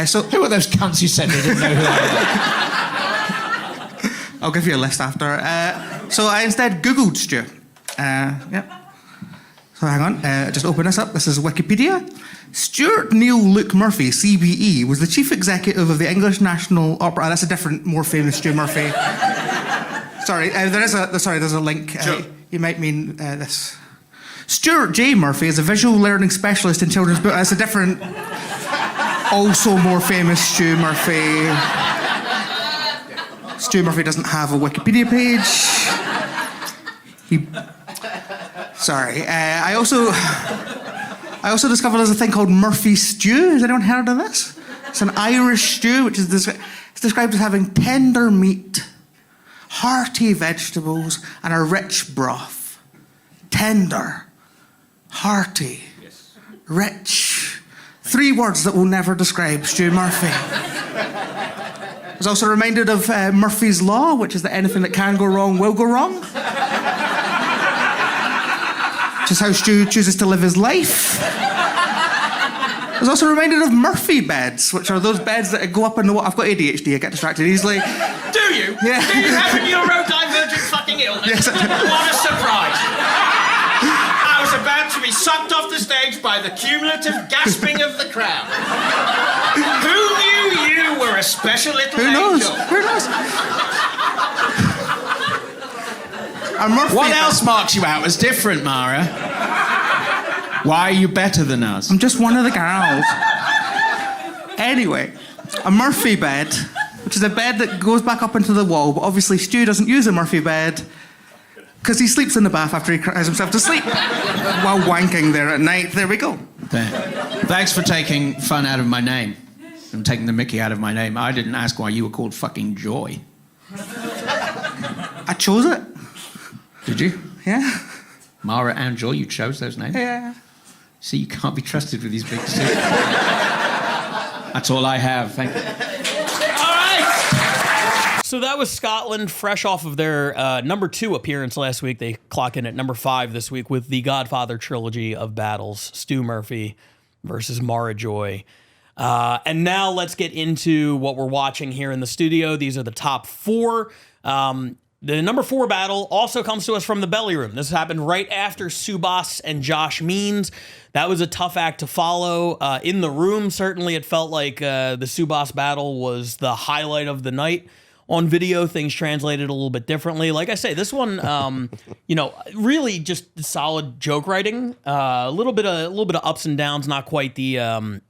So who are those cunts who said they didn't know who they were? I'll give you a list after. So I instead Googled Stu. Yep. So hang on, just open this up. This is Wikipedia. Stuart Neil Luke Murphy, CBE, was the chief executive of the English National Opera. That's a different, more famous Stu Murphy. Sorry, there's a link. Sure. You might mean this. Stuart J. Murphy is a visual learning specialist in children's books. That's a different, also more famous Stu Murphy. Stu Murphy doesn't have a Wikipedia page. Sorry. I also discovered there's a thing called Murphy stew. Has anyone heard of this? It's an Irish stew, which is it's described as having tender meat, hearty vegetables, and a rich broth. Tender, hearty, rich. 3 words that will never describe Stu Murphy. I was also reminded of Murphy's Law, which is that anything that can go wrong will go wrong. Which is how Stu chooses to live his life. I was also reminded of Murphy beds, which are those beds that go up in the wall. I've got ADHD, I get distracted easily. Do you? Yeah. Do you have a neurodivergent fucking illness? Yes. What a surprise. I was about to be sucked off the stage by the cumulative gasping of the crowd. Who knew you were a special little angel? Who knows? What else marks you out as different, Mara? Why are you better than us? I'm just one of the girls. Anyway, a Murphy bed, which is a bed that goes back up into the wall, but obviously Stu doesn't use a Murphy bed because he sleeps in the bath after he cries himself to sleep while wanking there at night. There we go. Thanks for taking fun out of my name and taking the mickey out of my name. I didn't ask why you were called fucking Joy. I chose it. Did you? Yeah. Mara and Joy, you chose those names? Yeah. See, you can't be trusted with these big decisions. That's all I have. Thank you. All right. So that was Scotland, fresh off of their number 2 appearance last week. They clock in at number 5 this week with the Godfather trilogy of battles, Stu Murphy versus Mara Joy. And now let's get into what we're watching here in the studio. These are the top 4. The number 4 battle also comes to us from the belly room. This happened right after Subas and Josh Means. That was a tough act to follow. In the room, certainly it felt like the Subas battle was the highlight of the night. On video, things translated a little bit differently. Like I say, this one, really just solid joke writing. A little bit of ups and downs, not quite the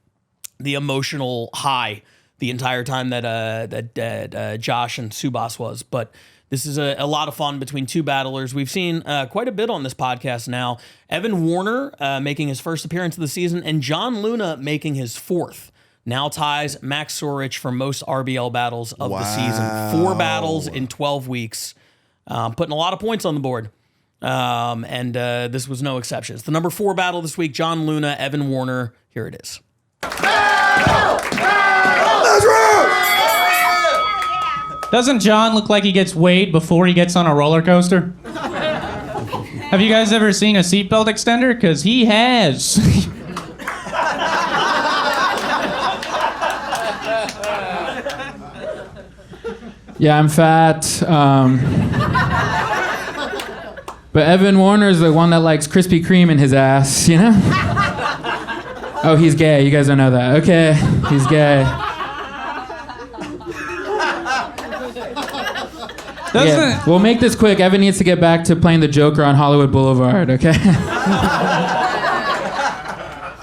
emotional high the entire time that Josh and Subas was. But this is a lot of fun between two battlers. We've seen quite a bit on this podcast now. Evan Warner making his first appearance of the season, and John Luna making his 4th. Now ties Max Sorich for most RBL battles of the season. 4 battles in 12 weeks. Putting a lot of points on the board. And this was no exception. It's the number 4 battle this week. John Luna, Evan Warner. Here it is. Doesn't John look like he gets weighed before he gets on a roller coaster? Have you guys ever seen a seatbelt extender? Because he has. Yeah, I'm fat. But Evan Warner's the one that likes Krispy Kreme in his ass, you know? Oh, he's gay. You guys don't know that. Okay, he's gay. Yeah. We'll make this quick. Evan needs to get back to playing the Joker on Hollywood Boulevard, okay?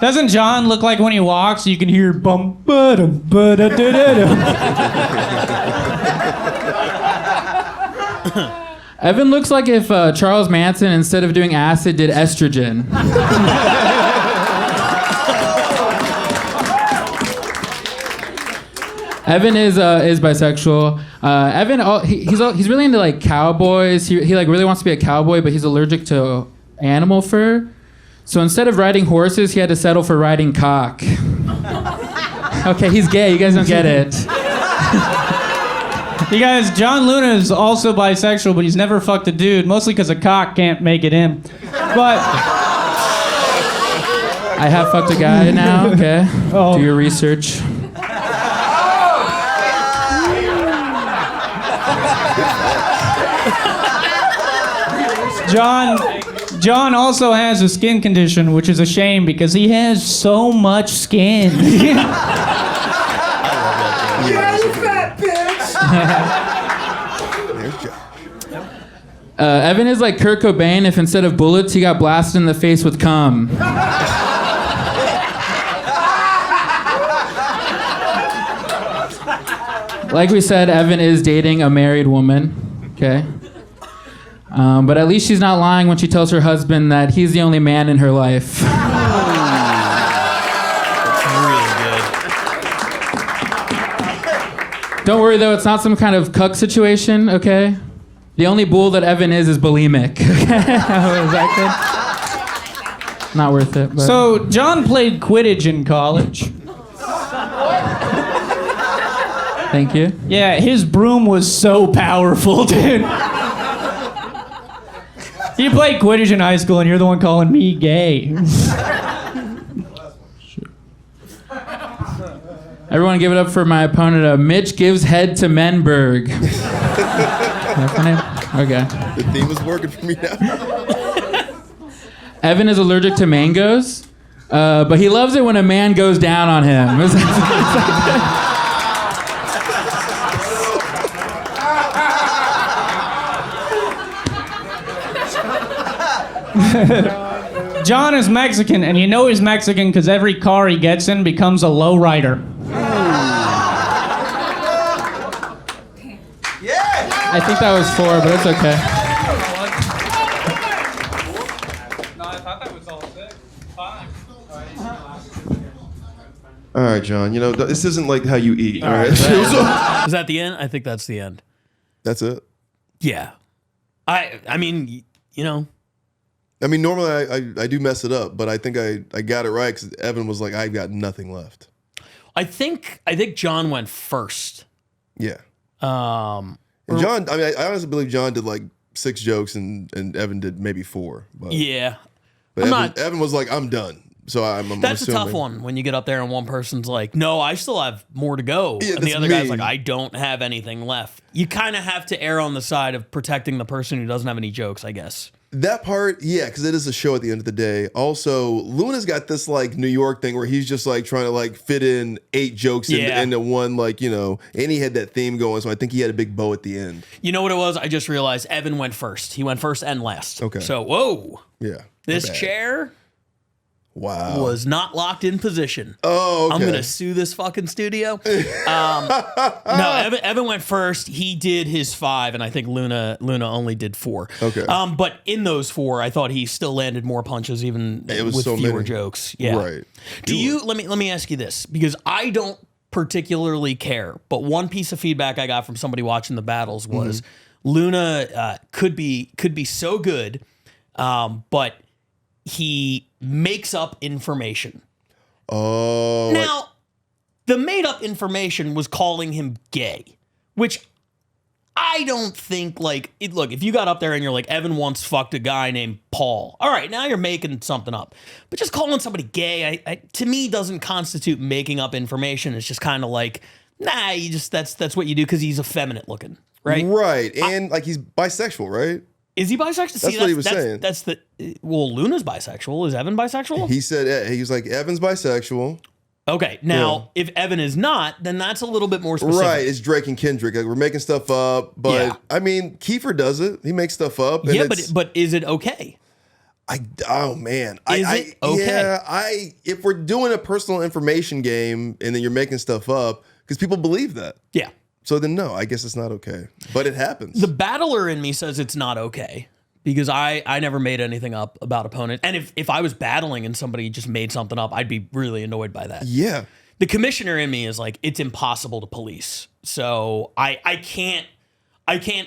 Doesn't John look like when he walks, you can hear bum ba dum ba da da da da. Evan looks like if Charles Manson, instead of doing acid, did estrogen. Evan is bisexual. Evan, he's really into like cowboys. He like really wants to be a cowboy, but he's allergic to animal fur. So instead of riding horses, he had to settle for riding cock. Okay, he's gay. You guys don't get it. You guys, John Luna is also bisexual, but he's never fucked a dude, mostly because a cock can't make it in. But I have fucked a guy now. Okay, do your research. John also has a skin condition, which is a shame because he has so much skin. Yeah, you fat bitch! Evan is like Kurt Cobain if instead of bullets, he got blasted in the face with cum. Like we said, Evan is dating a married woman, okay? But at least she's not lying when she tells her husband that he's the only man in her life. Don't worry though, it's not some kind of cuck situation, okay? The only bull that Evan is bulimic. Okay? Is that good? Not worth it. But. So John played Quidditch in college. Thank you. Yeah, his broom was so powerful, dude. You played Quidditch in high school and you're the one calling me gay. Everyone give it up for my opponent. Mitch gives head to Menberg. Okay. The theme is working for me now. Evan is allergic to mangoes, but he loves it when a man goes down on him. John is Mexican, and you know he's Mexican because every car he gets in becomes a lowrider. I think that was 4, but it's okay. No, I thought that was all 6. 5. All right, John. You know, this isn't like how you eat. All right. Is that the end? I think that's the end. That's it? Yeah. I mean, you know. I mean, normally I do mess it up, but I think I got it right because Evan was like, I've got nothing left. I think John went first. Yeah. And John, I mean, I honestly believe John did like 6 jokes and Evan did maybe 4. But, yeah. But Evan was like, I'm done. So I'm That's assuming. a tough one when you get up there and one person's like, no, I still have more to go. Yeah, and the that's other guy's me. like, I don't have anything left. You kind of have to err on the side of protecting the person who doesn't have any jokes, I guess. That part, yeah, because it is a show at the end of the day. Also, Luna's got this like New York thing where he's just like trying to like fit in 8 jokes into one, like, you know, and he had that theme going, so I think he had a big bow at the end. You know what it was? I just realized Evan went first. He went first and last. Okay. So, whoa. Yeah. This bad. chair Wow. was not locked in position. Oh, okay. I'm going to sue this fucking studio. No, Evan went first. He did his 5, and I think Luna only did 4. Okay. But in those 4, I thought he still landed more punches even with so fewer many. jokes. Yeah. Right. Do you let me ask you this, because I don't particularly care, but one piece of feedback I got from somebody watching the battles was Luna could be so good, but he makes up information. Oh. Now, the made up information was calling him gay, which I don't think, like, look, if you got up there and you're like, Evan once fucked a guy named Paul. All right, now you're making something up. But just calling somebody gay, to me, doesn't constitute making up information. It's just kind of like, nah, that's what you do because he's effeminate looking, right? Right. And like he's bisexual, right? Is he bisexual? That's what he was saying. Well, Luna's bisexual. Is Evan bisexual? He said, he was like, Evan's bisexual. Okay, now, if Evan is not, then that's a little bit more specific. Right, it's Drake and Kendrick. Like, we're making stuff up, but I mean, Kiefer does it. He makes stuff up. And yeah, but is it okay? Oh man, Is it okay? Yeah, if we're doing a personal information game and then you're making stuff up, because people believe that. Yeah. So then no, I guess it's not okay. But it happens. The battler in me says it's not okay because I never made anything up about opponent. And if I was battling and somebody just made something up, I'd be really annoyed by that. Yeah. The commissioner in me is like, it's impossible to police. So I can't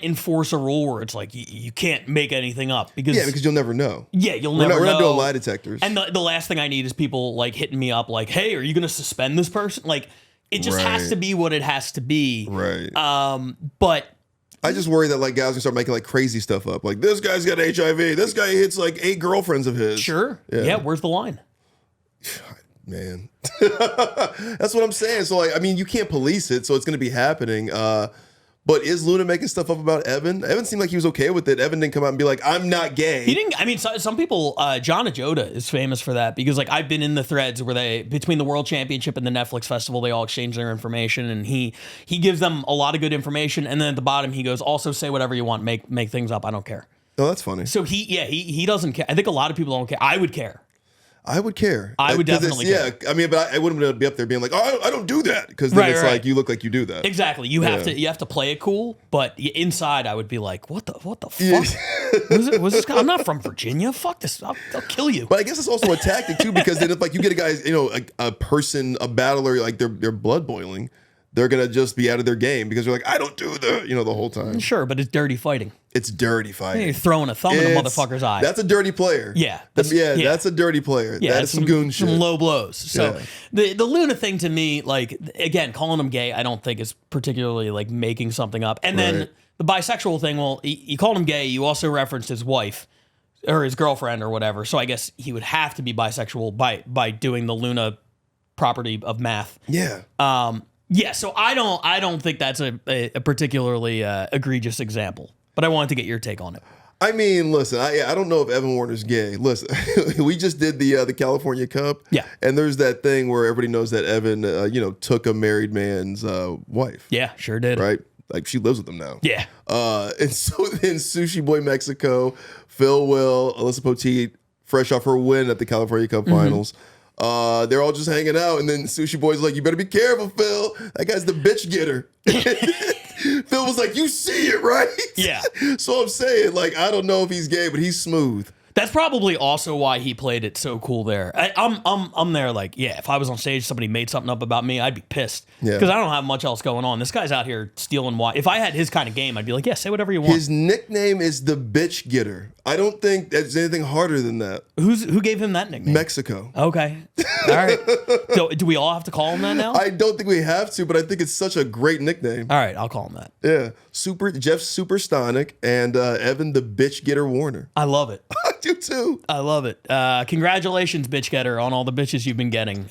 enforce a rule where it's like you can't make anything up because you'll never know. Yeah, you'll never know. We're not doing lie detectors. And the last thing I need is people like hitting me up like, hey, are you going to suspend this person? Like, it just has to be what it has to be. Right. But I just worry that like guys can start making like crazy stuff up. Like this guy's got HIV. This guy hits like 8 girlfriends of his. Sure. Yeah. Where's the line? Man, that's what I'm saying. So like, I mean, you can't police it, so it's going to be happening. But is Luna making stuff up about Evan? Evan seemed like he was okay with it. Evan didn't come out and be like, I'm not gay. He didn't. I mean, some people, John Ajoda is famous for that because like I've been in the threads where between the World Championship and the Netflix Festival, they all exchange their information, and he gives them a lot of good information, and then at the bottom he goes, also say whatever you want, make things up. I don't care. Oh, that's funny. So he doesn't care. I think a lot of people don't care. I would care. I would care. I would definitely care. Yeah, I mean, but I wouldn't be up there being like, oh, I don't do that. Because then it's like, you look like you do that. Exactly. You have to play it cool, but inside I would be like, what the fuck? Was this guy? I'm not from Virginia. Fuck this. I'll kill you. But I guess it's also a tactic too, because then if like you get a guy, you know, a battler, like they're blood boiling, they're going to just be out of their game because they're like, I don't do the whole time. Sure, but it's dirty fighting. It's dirty fighting. You're throwing a thumb in a motherfucker's eye. That's a dirty player. Yeah. That's a dirty player. Yeah, that's some goon shit. Some low blows. So the Luna thing to me, like, again, calling him gay, I don't think is particularly like making something up. And then the bisexual thing, well, you called him gay. You also referenced his wife or his girlfriend or whatever. So I guess he would have to be bisexual by doing the Luna property of math. Yeah. Yeah, so I don't think that's a particularly egregious example, but I wanted to get your take on it. I mean, listen, I don't know if Evan Warner's gay. Listen, we just did the California Cup. Yeah. And there's that thing where everybody knows that Evan, took a married man's wife. Yeah, sure did. Right? Like, she lives with him now. Yeah. And so then Sushi Boy Mexico, Phil Will, Alyssa Poteet, fresh off her win at the California Cup Finals. They're all just hanging out, and then Sushi Boy's like, you better be careful, Phil. That guy's the bitch getter. Phil was like, you see it, right? Yeah. So I'm saying, like, I don't know if he's gay, but he's smooth. That's probably also why he played it so cool there. I'm there like, yeah, if I was on stage, somebody made something up about me, I'd be pissed. Yeah. Because I don't have much else going on. This guy's out here stealing wine. If I had his kind of game, I'd be like, yeah, say whatever you want. His nickname is the bitch getter. I don't think there's anything harder than that. Who gave him that nickname? Mexico. Okay. All right. So do we all have to call him that now? I don't think we have to, but I think it's such a great nickname. All right, I'll call him that. Yeah. Jeff Supersonic and Evan the bitch getter Warner. I love it. do too. I love it. Congratulations, bitch getter, on all the bitches you've been getting.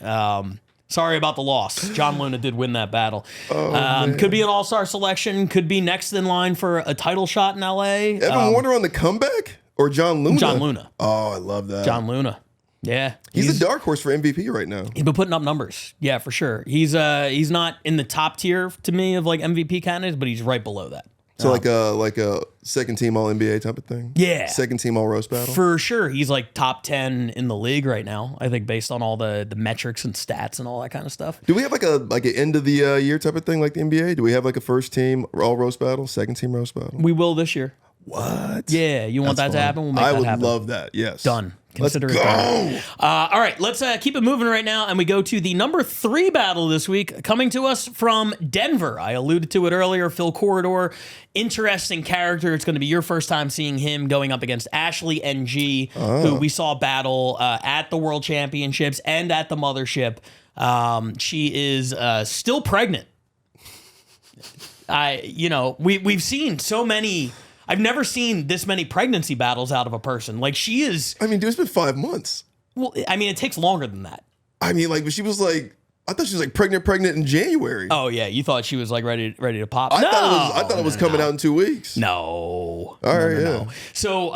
Sorry about the loss. John Luna did win that battle. Could be an all-star selection. Could be next in line for a title shot in LA. Evan Warner on the comeback? Or John Luna? John Luna. Oh, I love that. John Luna. Yeah. He's a dark horse for MVP right now. He's been putting up numbers. Yeah, for sure. He's not in the top tier to me of like MVP candidates, but he's right below that. So like a second team All NBA type of thing? Yeah. Second team All Roast Battle? For sure. He's like top 10 in the league right now, I think, based on all the metrics and stats and all that kind of stuff. Do we have like an end of the year type of thing like the NBA? Do we have like a first team All Roast Battle, second team Roast Battle? We will this year. What? Yeah, you want That's that to fun. happen? We'll make I that would happen. love that, yes. Done. Consider Let's it go. done. All right, let's keep it moving right now, and we go to the number 3 battle this week, coming to us from Denver. I alluded to it earlier, Phil Corridor. Interesting character. It's going to be your first time seeing him going up against Ashley NG, who we saw battle at the World Championships and at the Mothership. She is still pregnant. We've seen so many. I've never seen this many pregnancy battles out of a person. Like she is. I mean, dude, it's been 5 months. Well, I mean, it takes longer than that. I mean, like, but she was like, I thought she was like pregnant in January. Oh yeah, you thought she was like ready to pop. I thought it was coming out in 2 weeks. No. All right, No. So,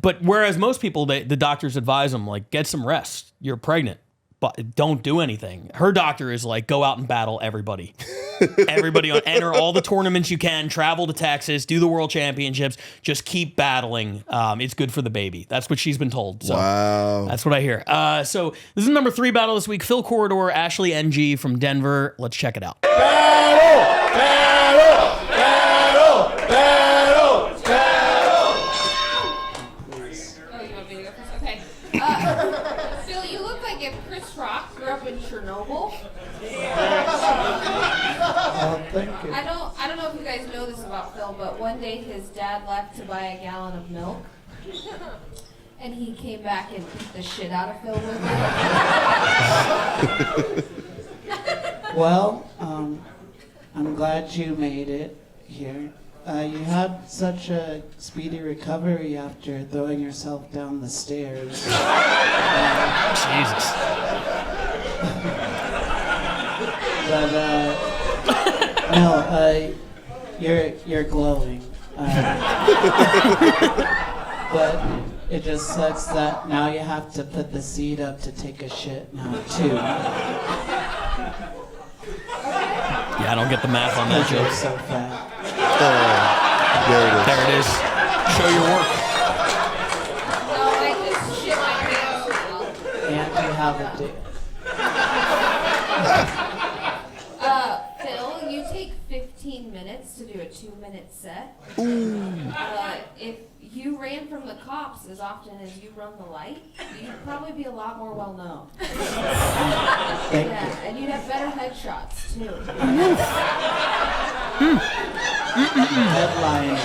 but whereas most people, the doctors advise them like get some rest. You're pregnant, but don't do anything. Her doctor is like go out and battle everybody. Enter all the tournaments you can, travel to Texas, do the World Championships, just keep battling. It's good for the baby. That's what she's been told. So wow. That's what I hear. So this is number 3 battle this week. Phil Corridor, Ashley NG from Denver. Let's check it out. Okay. Phil, you look like if Chris Rock grew up in Chernobyl. Thank you. I don't know if you guys know this about Phil, but one day his dad left to buy a gallon of milk. And he came back and beat the shit out of Phil with it. Well, I'm glad you made it here. You had such a speedy recovery after throwing yourself down the stairs. Jesus. But no, you're glowing. But it just sucks that now you have to put the seat up to take a shit now too. Yeah, I don't get the math on that joke. So fat. There it is. There it is. Show your work. No, I just shit my pants. And you have a dick. Phil, you take 15 minutes to do a 2-minute set. If you ran from the cops as often as you run the light, you'd probably be a lot more well known. Yeah, and you'd have better headshots too. Headline.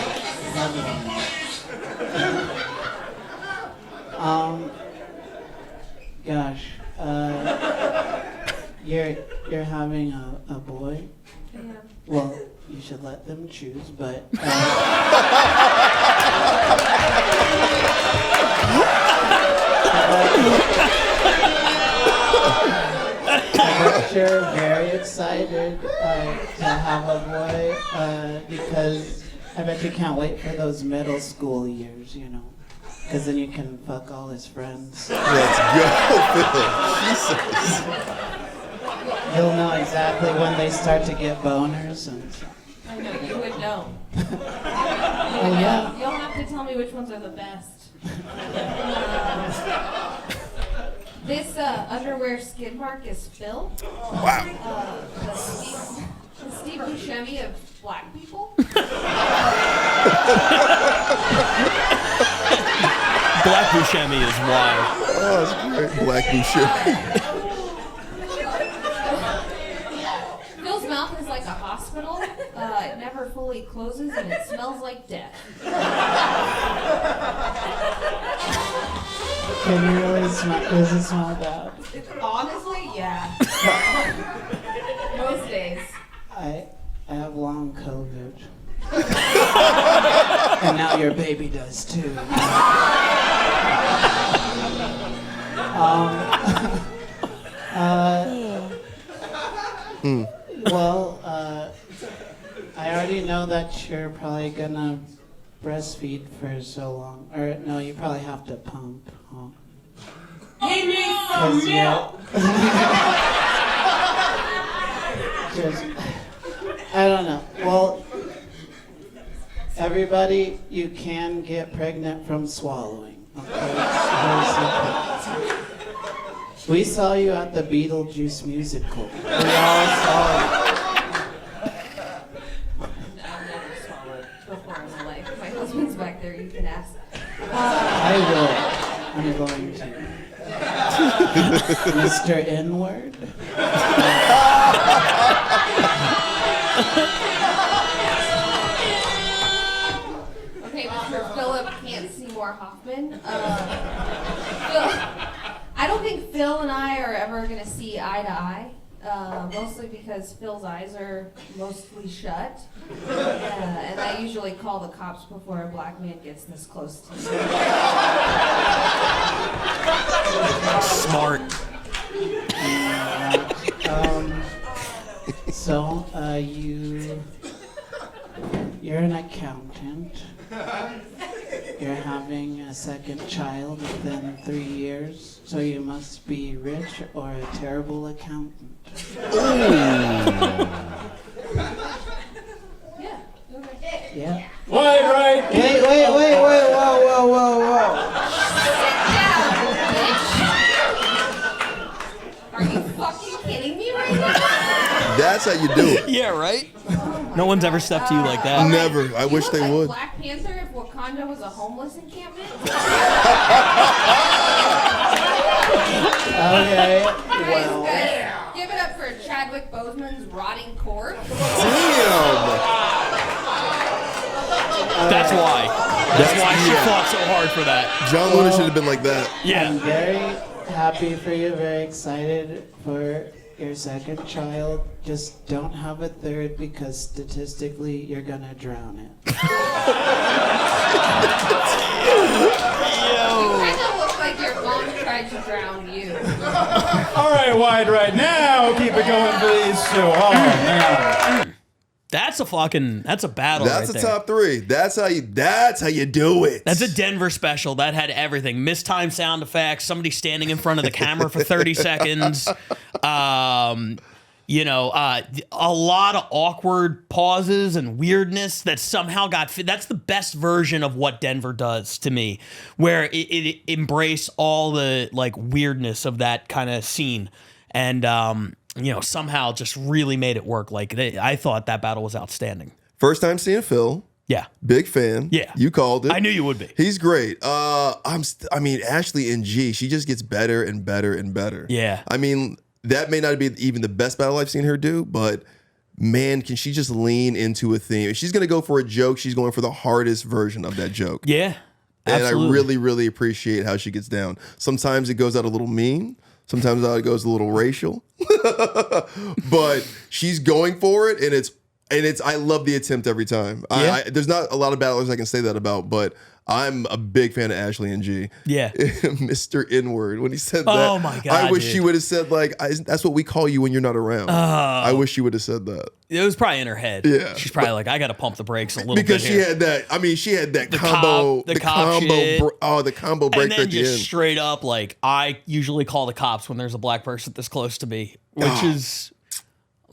Gosh. You're having a boy? Yeah. Well, you should let them choose, but you're very excited to have a boy because I bet you can't wait for those middle school years, you know, because then you can fuck all his friends. Let's go, Phil. Jesus. You'll know exactly when they start to get boners and. I know, you would know. Oh yeah. You'll have to tell me which ones are the best. This underwear skid mark is Phil. Wow. The Steve Buscemi of black people. Black Buscemi is wild. Oh, that's great. Black Buscemi. Phil's mouth is like a hospital. It never fully closes and it smells like death. Can you really smell? Does it smell bad? Honestly, yeah. Most days. I have long COVID. And now your baby does too. Well, I already know that you're probably gonna breastfeed for so long. Or no, you probably have to pump. Huh? He needs some milk. Just, I don't know. Well, everybody, you can get pregnant from swallowing. Okay? It's very simple. We saw you at the Beetlejuice musical. We all saw you. I've never swallowed before in my life. My husband's back there, you can ask. I will. I'm going to. Mr. N-word. Okay, Mr. Philip can't see more Hoffman. I don't think Phil and I are ever going to see eye to eye, mostly because Phil's eyes are mostly shut. And I usually call the cops before a black man gets this close to me. Smart. So, you're an accountant. You're having a second child within 3 years, so you must be rich or a terrible accountant. Yeah, okay. Yeah. Wait, right. Wait, whoa. Are you fucking kidding me right now? That's how you do it. Yeah, right? No one's ever stepped to you like that. Never. I wish they would. Black Panther if Wakanda was a homeless encampment? Okay. Guys, give it up for Chadwick Boseman's rotting corpse. That's why. That's why she fought so hard for that. John Luna should have been like that. Yeah. I'm very happy for you, very excited for your second child. Just don't have a third because statistically you're gonna drown it. You kind of look like your mom tried to drown you. All right, wide right now. Keep it going, please. So, oh man. That's a battle. That's right a there. top three. That's how you do it. That's a Denver special. That had everything. Mistimed sound effects, somebody standing in front of the camera for 30 seconds. A lot of awkward pauses and weirdness that somehow got fit. That's the best version of what Denver does to me, where it embraced all the like weirdness of that kind of scene. And somehow just really made it work. Like I thought that battle was outstanding. First time seeing Phil. Yeah. Big fan. Yeah. You called it. I knew you would be. He's great. Ashley in G, she just gets better and better and better. Yeah. I mean, that may not be even the best battle I've seen her do, but man, can she just lean into a theme? If she's going to go for a joke, she's going for the hardest version of that joke. Yeah. And Absolutely. I really, really appreciate how she gets down. Sometimes it goes out a little mean. Sometimes it goes a little racial. But she's going for it, and it's. I love the attempt every time. Yeah. There's not a lot of battlers I can say that about, but I'm a big fan of Ashley and G. Yeah. Mr. N-word, when he said that. Oh my God, I wish dude. she would have said, like, that's what we call you when you're not around. I wish she would have said that. It was probably in her head. Yeah. She's probably like, I got to pump the brakes a little Because bit she here. had that, she had that The combo. cop- the cop shit. The combo breaker And then at the just end. straight up, like, I usually call the cops when there's a black person this close to me, which is,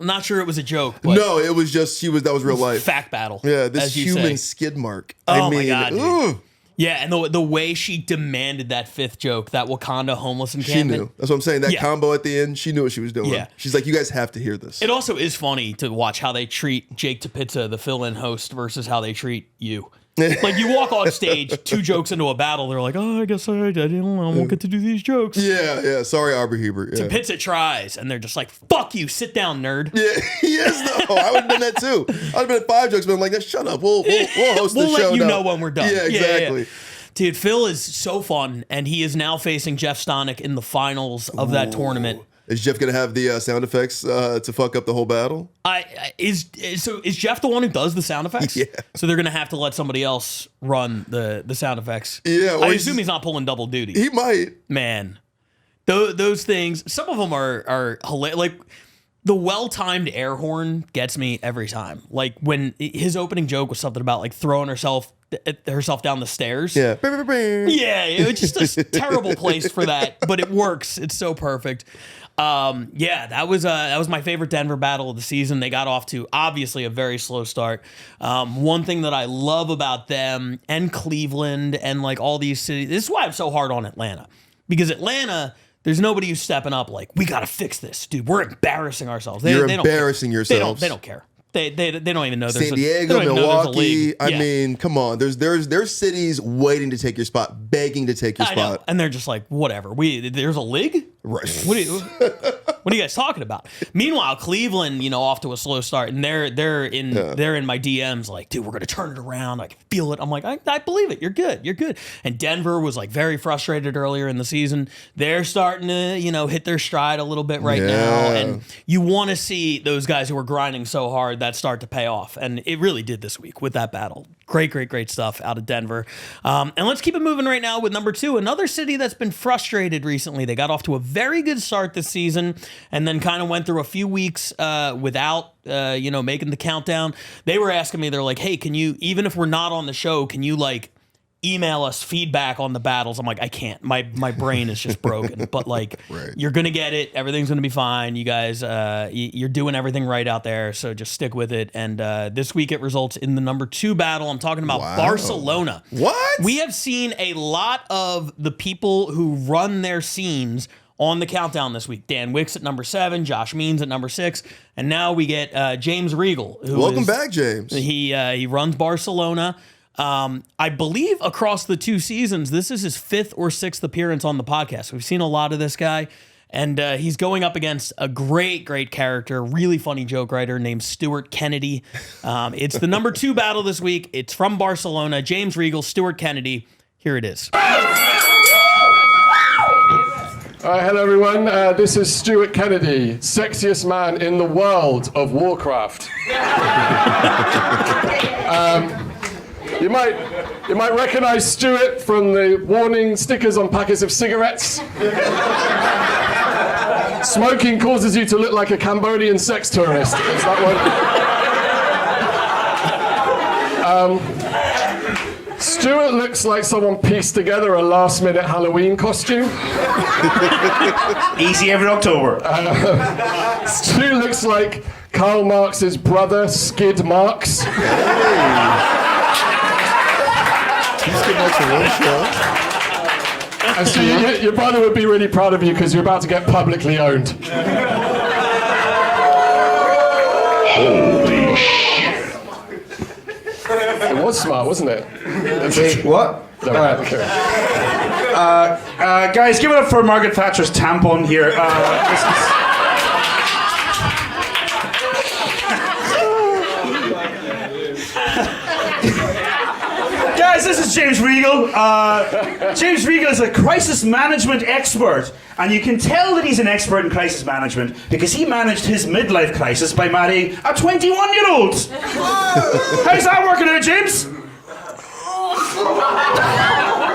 I'm not sure it was a joke, but No, it was just, that was real life. fact battle. Yeah, this as you human say. skid mark. Oh my God, dude. ugh. Yeah, and the way she demanded that fifth joke, that Wakanda homeless She encampment. knew. That's what I'm saying. That Yeah. combo at the end, she knew what she was doing. Yeah. She's like, you guys have to hear this. It also is funny to watch how they treat Jake Tapizza, the fill-in host, versus how they treat you. Like, you walk on stage, 2 jokes into a battle, they're like, oh, I guess I won't get to do these jokes. Yeah. Sorry, Aubrey Hebert. Yeah. Tapizza tries, and they're just like, fuck you, sit down, nerd. Yeah, yes, no. I would have done that too. I'd have been at 5 jokes, but I'm like, shut up. We'll host the We'll show let you now. know when we're done. Yeah, exactly. Yeah. Dude, Phil is so fun, and he is now facing Jeff Stonick in the finals of that tournament. Is Jeff gonna have the sound effects to fuck up the whole battle? Is Jeff the one who does the sound effects? Yeah. So they're gonna have to let somebody else run the sound effects. Yeah. I assume he's not pulling double duty. He might. Man, those things. Some of them are hilarious. Like the well-timed air horn gets me every time. Like when his opening joke was something about like throwing herself down the stairs. Yeah. Yeah, it's just a terrible place for that, but it works. It's so perfect. That was my favorite Denver battle of the season. They got off to obviously a very slow start. One thing that I love about them and Cleveland and like all these cities, this is why I'm so hard on Atlanta, because Atlanta, there's nobody who's stepping up like, we got to fix this, dude. We're embarrassing ourselves. You're embarrassing yourselves. They don't care. They don't even know there's San Diego, they don't even know there's a Milwaukee. league. I Yeah. mean, come on. There's cities waiting to take your spot, begging to take your I know. spot. And they're just like, whatever. There's a league? Right. What are you guys talking about? Meanwhile, Cleveland, off to a slow start, and they're in my DMs like, dude, we're gonna turn it around. I can feel it. I'm like, I believe it. You're good. And Denver was like very frustrated earlier in the season. They're starting to hit their stride a little bit right now, and you want to see those guys who are grinding so hard that start to pay off, and it really did this week with that battle. Great stuff out of Denver. And let's keep it moving right now with number 2, another city that's been frustrated recently. They got off to a very good start this season and then kind of went through a few weeks without, making the countdown. They were asking me, they're like, hey, can you, even if we're not on the show, can you like email us feedback on the battles? I'm like, I can't. My brain is just broken. But like, You're gonna get it. Everything's gonna be fine. You guys, you're doing everything right out there. So just stick with it. And this week it results in the number 2 battle. I'm talking about Barcelona. What? We have seen a lot of the people who run their scenes on the countdown this week. Dan Wicks at number 7, Josh Means at number 6, and now we get James Regal. Welcome back, James. He runs Barcelona. I believe across the 2 seasons, this is his 5th or 6th appearance on the podcast. We've seen a lot of this guy, and he's going up against a great character, really funny joke writer named Stuart Kennedy. It's the number 2 battle this week. It's from Barcelona. James Regal, Stuart Kennedy. Here it is. Hello everyone, this is Stuart Kennedy, sexiest man in the world of Warcraft. You might recognize Stuart from the warning stickers on packets of cigarettes. Smoking causes you to look like a Cambodian sex tourist. Is that one? Stuart looks like someone pieced together a last-minute Halloween costume. Easy every October. Stu looks like Karl Marx's brother, Skid Marx. And so your brother would be really proud of you because you're about to get publicly owned. Holy shit. It was smart, wasn't it? Wait, what? No, okay. Guys, give it up for Margaret Thatcher's tampon here. Guys, this is James Regal. James Regal is a crisis management expert, and you can tell that he's an expert in crisis management because he managed his midlife crisis by marrying a 21-year-old. How's that working out, James?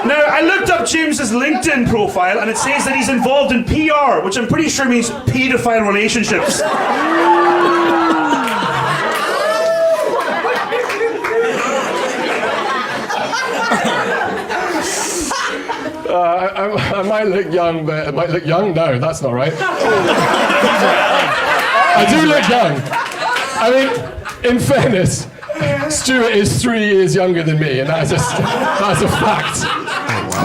Now, I looked up James's LinkedIn profile, and it says that he's involved in PR, which I'm pretty sure means paedophile relationships. I might look young, but I might look young? No, that's not right. I do look young. I mean, in fairness, Stuart is 3 years younger than me, and that's a fact.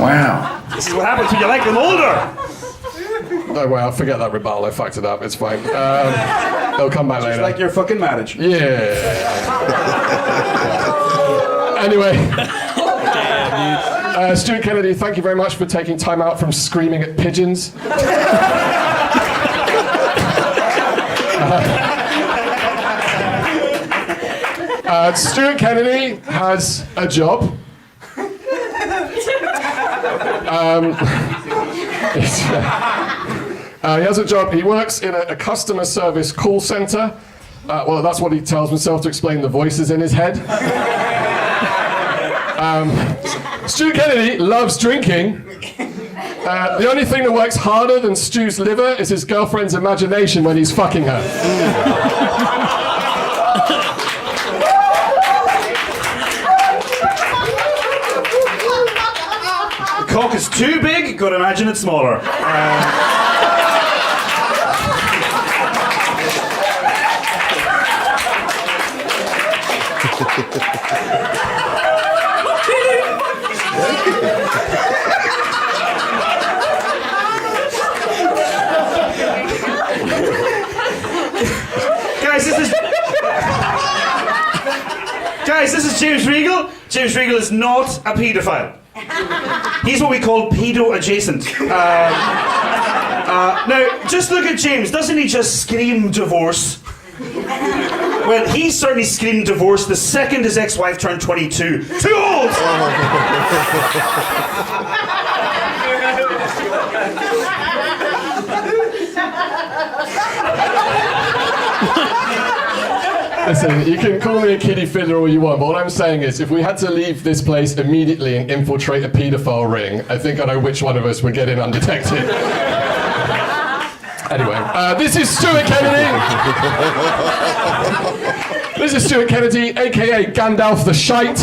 Wow. This is what happens when you like them older. No, well, forget that rebuttal. I fucked it up. It's fine. They'll come back later. Just like your fucking marriage. Yeah. Anyway. Stuart Kennedy, thank you very much for taking time out from screaming at pigeons. Stuart Kennedy has a job. He has a job. He works in a customer service call center. Well, that's what he tells himself to explain the voices in his head. Stu Kennedy loves drinking. The only thing that works harder than Stu's liver is his girlfriend's imagination when he's fucking her. The cock is too big, gotta imagine it's smaller. Guys, this is James Regal. James Regal is not a paedophile. He's what we call pedo-adjacent. Now, just look at James. Doesn't he just scream divorce? Well, he certainly screamed divorce the second his ex-wife turned 22. Too old! Listen, you can call me a kiddie fiddler all you want, but what I'm saying is, if we had to leave this place immediately and infiltrate a paedophile ring, I think I know which one of us would get in undetected. Anyway, this is Stuart Kennedy. This is Stuart Kennedy, aka Gandalf the Shite.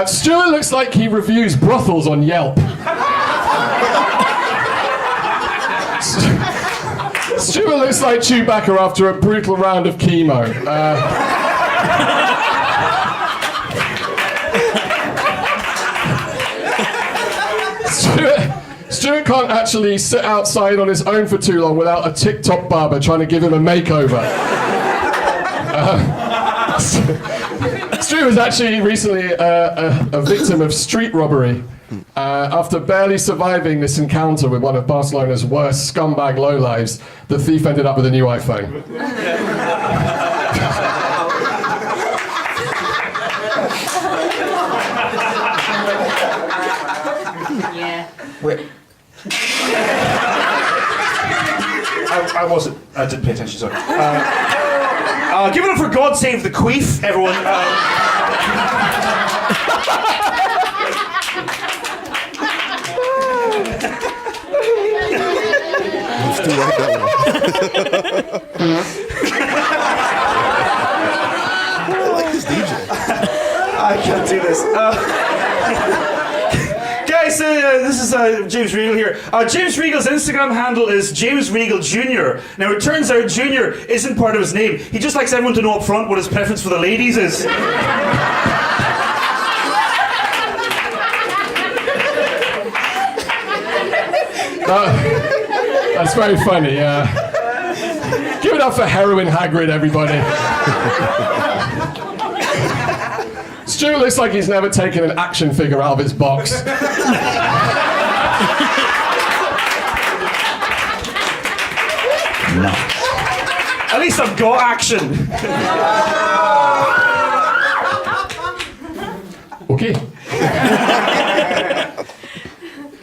Stuart looks like he reviews brothels on Yelp. Stuart looks like Chewbacca after a brutal round of chemo. Stuart can't actually sit outside on his own for too long without a TikTok barber trying to give him a makeover. Stuart was actually recently a victim of street robbery. After barely surviving this encounter with one of Barcelona's worst scumbag lowlives, the thief ended up with a new iPhone. Yeah. Wait. I didn't pay attention, sorry. Give it up for God Save the Queef, everyone. Still like that one. I like this DJ. I can't do this. Guys, this is James Regal here. James Regal's Instagram handle is James Regal Jr. Now, it turns out Jr. isn't part of his name. He just likes everyone to know up front what his preference for the ladies is. That's very funny. Give it up for Heroin Hagrid, everybody. Stu looks like he's never taken an action figure out of its box. No. At least I've got action. Okay.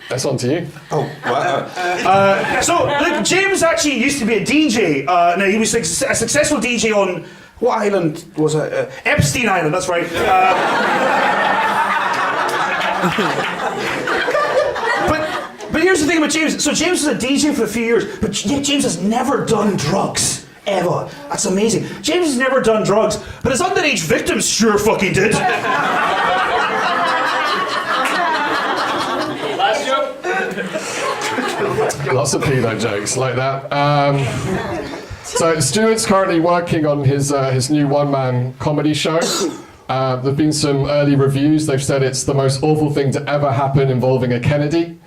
That's on to you. Oh, wow. So, look, James actually used to be a DJ. Now, he was a successful DJ on, what island was it? Epstein Island, that's right. But here's the thing about James. So James was a DJ for a few years, but James has never done drugs. Ever. That's amazing. James has never done drugs, but his underage victims sure fucking did. Lots of pedo jokes like that. So Stuart's currently working on his new one-man comedy show. There've been some early reviews. They've said it's the most awful thing to ever happen involving a Kennedy.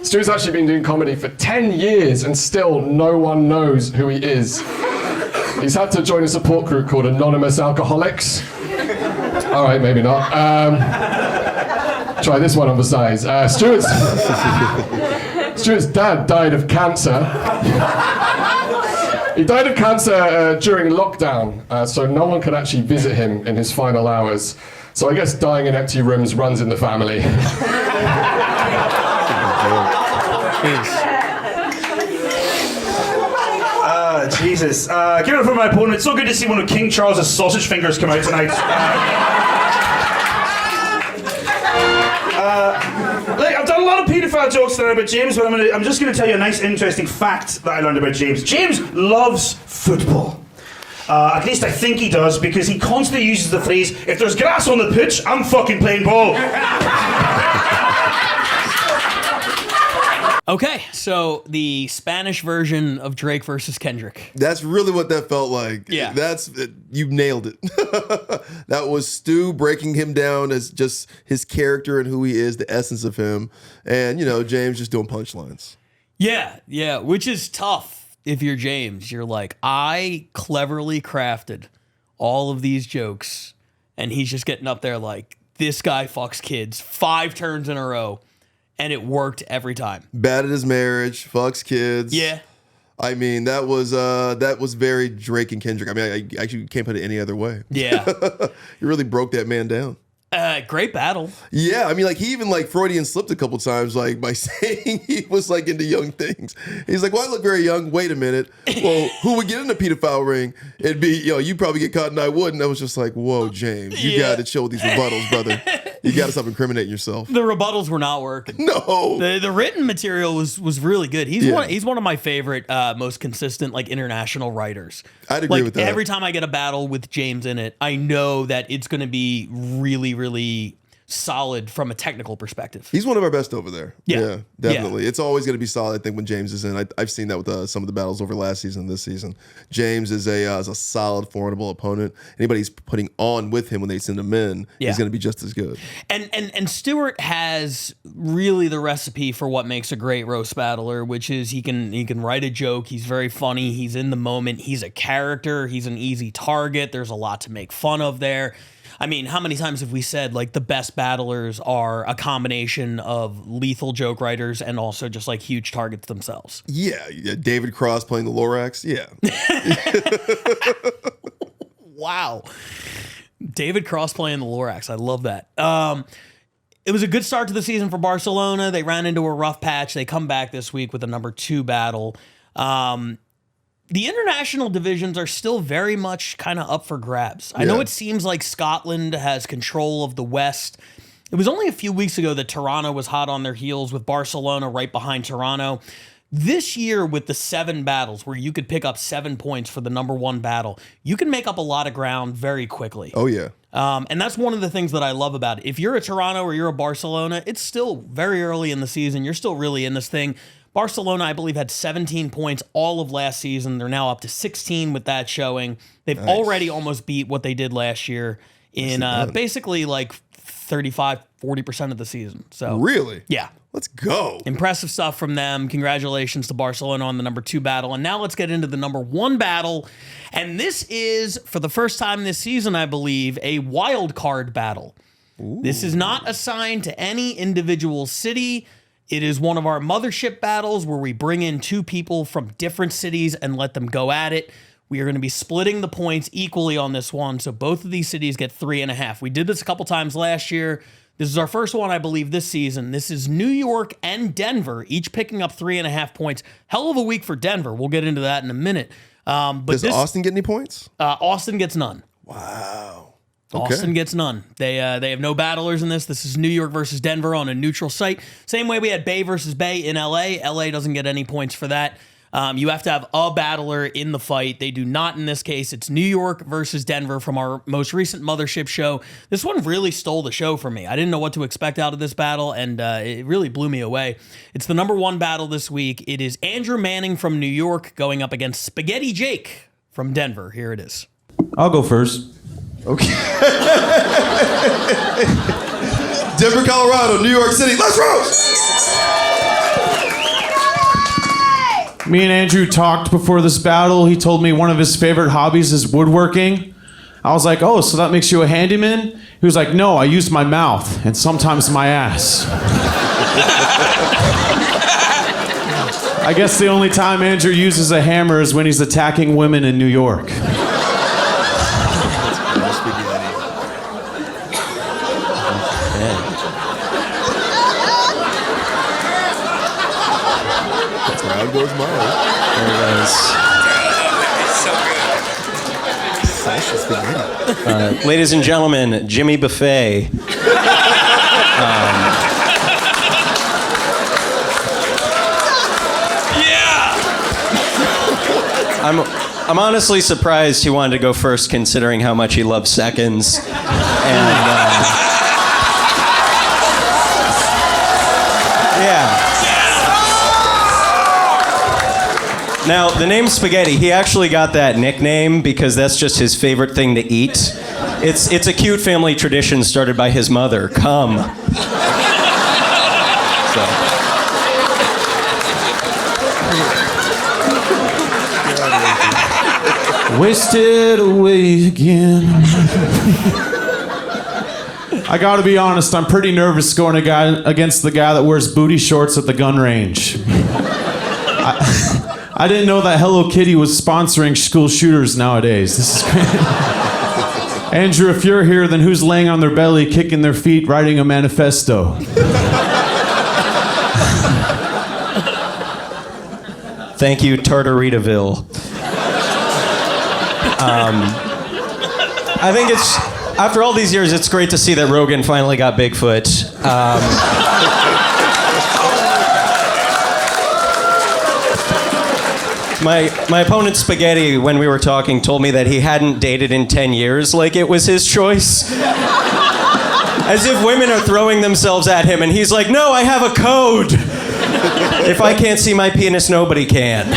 Stuart's actually been doing comedy for 10 years and still no one knows who he is. He's had to join a support group called Anonymous Alcoholics. All right, maybe not. Try this one on the size. Stuart's dad died of cancer. He died of cancer during lockdown, so no one could actually visit him in his final hours. So I guess dying in empty rooms runs in the family. Jesus. Give it up for my opponent. It's so good to see one of King Charles's sausage fingers come out tonight. I've done a lot of paedophile jokes tonight about James, but I'm just going to tell you a nice, interesting fact that I learned about James. James loves football. At least I think he does, because he constantly uses the phrase, if there's grass on the pitch, I'm fucking playing ball. Okay, so the Spanish version of Drake versus Kendrick. That's really what that felt like. Yeah. You nailed it. That was Stu breaking him down as just his character and who he is, the essence of him. And, James just doing punchlines. Yeah, which is tough if you're James. You're like, I cleverly crafted all of these jokes, and he's just getting up there like, this guy fucks kids 5 turns in a row. And it worked every time. Bad at his marriage, fucks kids. Yeah. I mean, that was very Drake and Kendrick. I mean, I actually can't put it any other way. Yeah. He really broke that man down. Great battle. Yeah, I mean, he even Freudian slipped a couple times, by saying he was into young things. He's like, well, I look very young. Wait a minute. Well, who would get in the pedophile ring? It'd be, you'd probably get caught and I wouldn't. I was just like, whoa, James, you got to chill with these rebuttals, brother. You got to stop incriminating yourself. The rebuttals were not working. No. The written material was really good. He's one of my favorite, most consistent international writers. I'd agree with that. Every time I get a battle with James in it, I know that it's going to be really, really solid from a technical perspective. He's one of our best over there. Yeah. Definitely. It's always going to be solid, I think, when James is in. I've seen that with some of the battles over last season and this season. James is a solid, formidable opponent. Anybody he's putting on with him when they send him in, he's going to be just as good. And Stewart has really the recipe for what makes a great roast battler, which is he can write a joke. He's very funny. He's in the moment. He's a character. He's an easy target. There's a lot to make fun of there. I mean, how many times have we said the best battlers are a combination of lethal joke writers and also just huge targets themselves? Yeah, David Cross playing the Lorax. Yeah. Wow. David Cross playing the Lorax. I love that. It was a good start to the season for Barcelona. They ran into a rough patch. They come back this week with a number 2 battle. The international divisions are still very much kind of up for grabs. I know it seems like Scotland has control of the West. It was only a few weeks ago that Toronto was hot on their heels with Barcelona right behind Toronto. This year with the 7 battles where you could pick up 7 points for the number 1 battle, you can make up a lot of ground very quickly. Oh, yeah. And that's one of the things that I love about it. If you're a Toronto or you're a Barcelona, it's still very early in the season. You're still really in this thing. Barcelona, I believe, had 17 points all of last season. They're now up to 16 with that showing. They've already almost beat what they did last year in basically 35, 40% of the season. So really? Yeah. Let's go. Impressive stuff from them. Congratulations to Barcelona on the number 2 battle. And now let's get into the number 1 battle. And this is, for the first time this season, I believe, a wild card battle. Ooh. This is not assigned to any individual city. It is one of our mothership battles where we bring in 2 people from different cities and let them go at it. We are going to be splitting the points equally on this one, so both of these cities get 3.5. We did this a couple times last year. This is our first one, I believe, this season. This is New York and Denver, each picking up 3.5 points. Hell of a week for Denver. We'll get into that in a minute. Does Austin get any points? Austin gets none. Wow. Austin gets none. They have no battlers in this. This is New York versus Denver on a neutral site. Same way we had Bay versus Bay in LA. LA doesn't get any points for that. You have to have a battler in the fight. They do not in this case. It's New York versus Denver from our most recent mothership show. This one really stole the show for me. I didn't know what to expect out of this battle, and it really blew me away. It's the number 1 battle this week. It is Andrew Manning from New York going up against Spaghetti Jake from Denver. Here it is. I'll go first. Okay. Denver, Colorado, New York City. Let's roast! Me and Andrew talked before this battle. He told me one of his favorite hobbies is woodworking. I was like, oh, so that makes you a handyman? He was like, no, I use my mouth and sometimes my ass. I guess the only time Andrew uses a hammer is when he's attacking women in New York. Crowd goes mild. There it is. Salsa spaghetti. Ladies and gentlemen, Jimmy Buffet. I'm honestly surprised he wanted to go first, considering how much he loves seconds. And yeah. Now, the name Spaghetti, he actually got that nickname because that's just his favorite thing to eat. It's a cute family tradition started by his mother. Come. So. Wasted away again. I gotta be honest, I'm pretty nervous going against the guy that wears booty shorts at the gun range. I didn't know that Hello Kitty was sponsoring school shooters nowadays. This is great. Andrew, if you're here, then who's laying on their belly, kicking their feet, writing a manifesto? Thank you, Tartaritaville. I think it's, after all these years, it's great to see that Rogan finally got Bigfoot. My opponent, Spaghetti, when we were talking, told me that he hadn't dated in 10 years, like it was his choice. As if women are throwing themselves at him, and he's like, no, I have a code. If I can't see my penis, nobody can.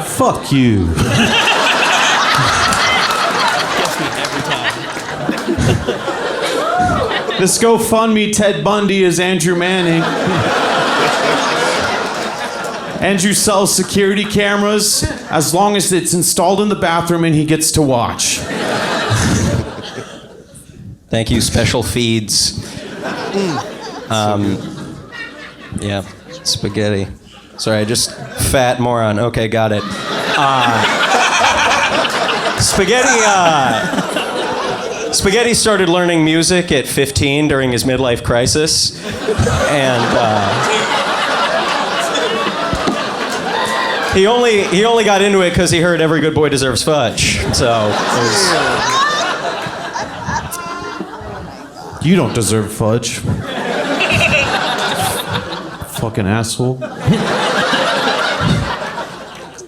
Fuck you. This GoFundMe Ted Bundy is Andrew Manning. Andrew sells security cameras as long as it's installed in the bathroom and he gets to watch. Thank you, Special Feeds. Yeah, Spaghetti. Sorry, just fat moron. Okay, got it. Spaghetti started learning music at 15 during his midlife crisis, and he only got into it because he heard "Every Good Boy Deserves Fudge." So you don't deserve fudge. Fucking asshole.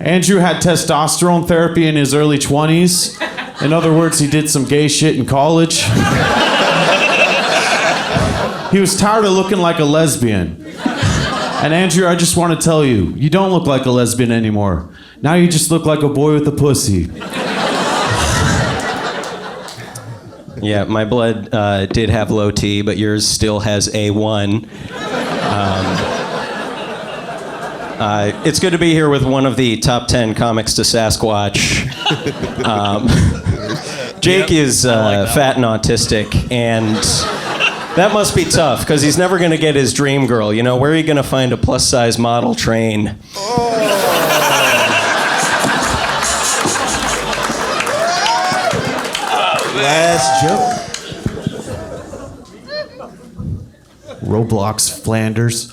Andrew had testosterone therapy in his early 20s. In other words, he did some gay shit in college. He was tired of looking like a lesbian. And Andrew, I just want to tell you, you don't look like a lesbian anymore. Now you just look like a boy with a pussy. yeah, my blood did have low T, but yours still has A1. It's good to be here with one of the top 10 comics to Sasquatch. Jake is fat and autistic, and that must be tough because he's never going to get his dream girl. You know, where are you going to find a plus-size model train? Last joke. Roblox Flanders.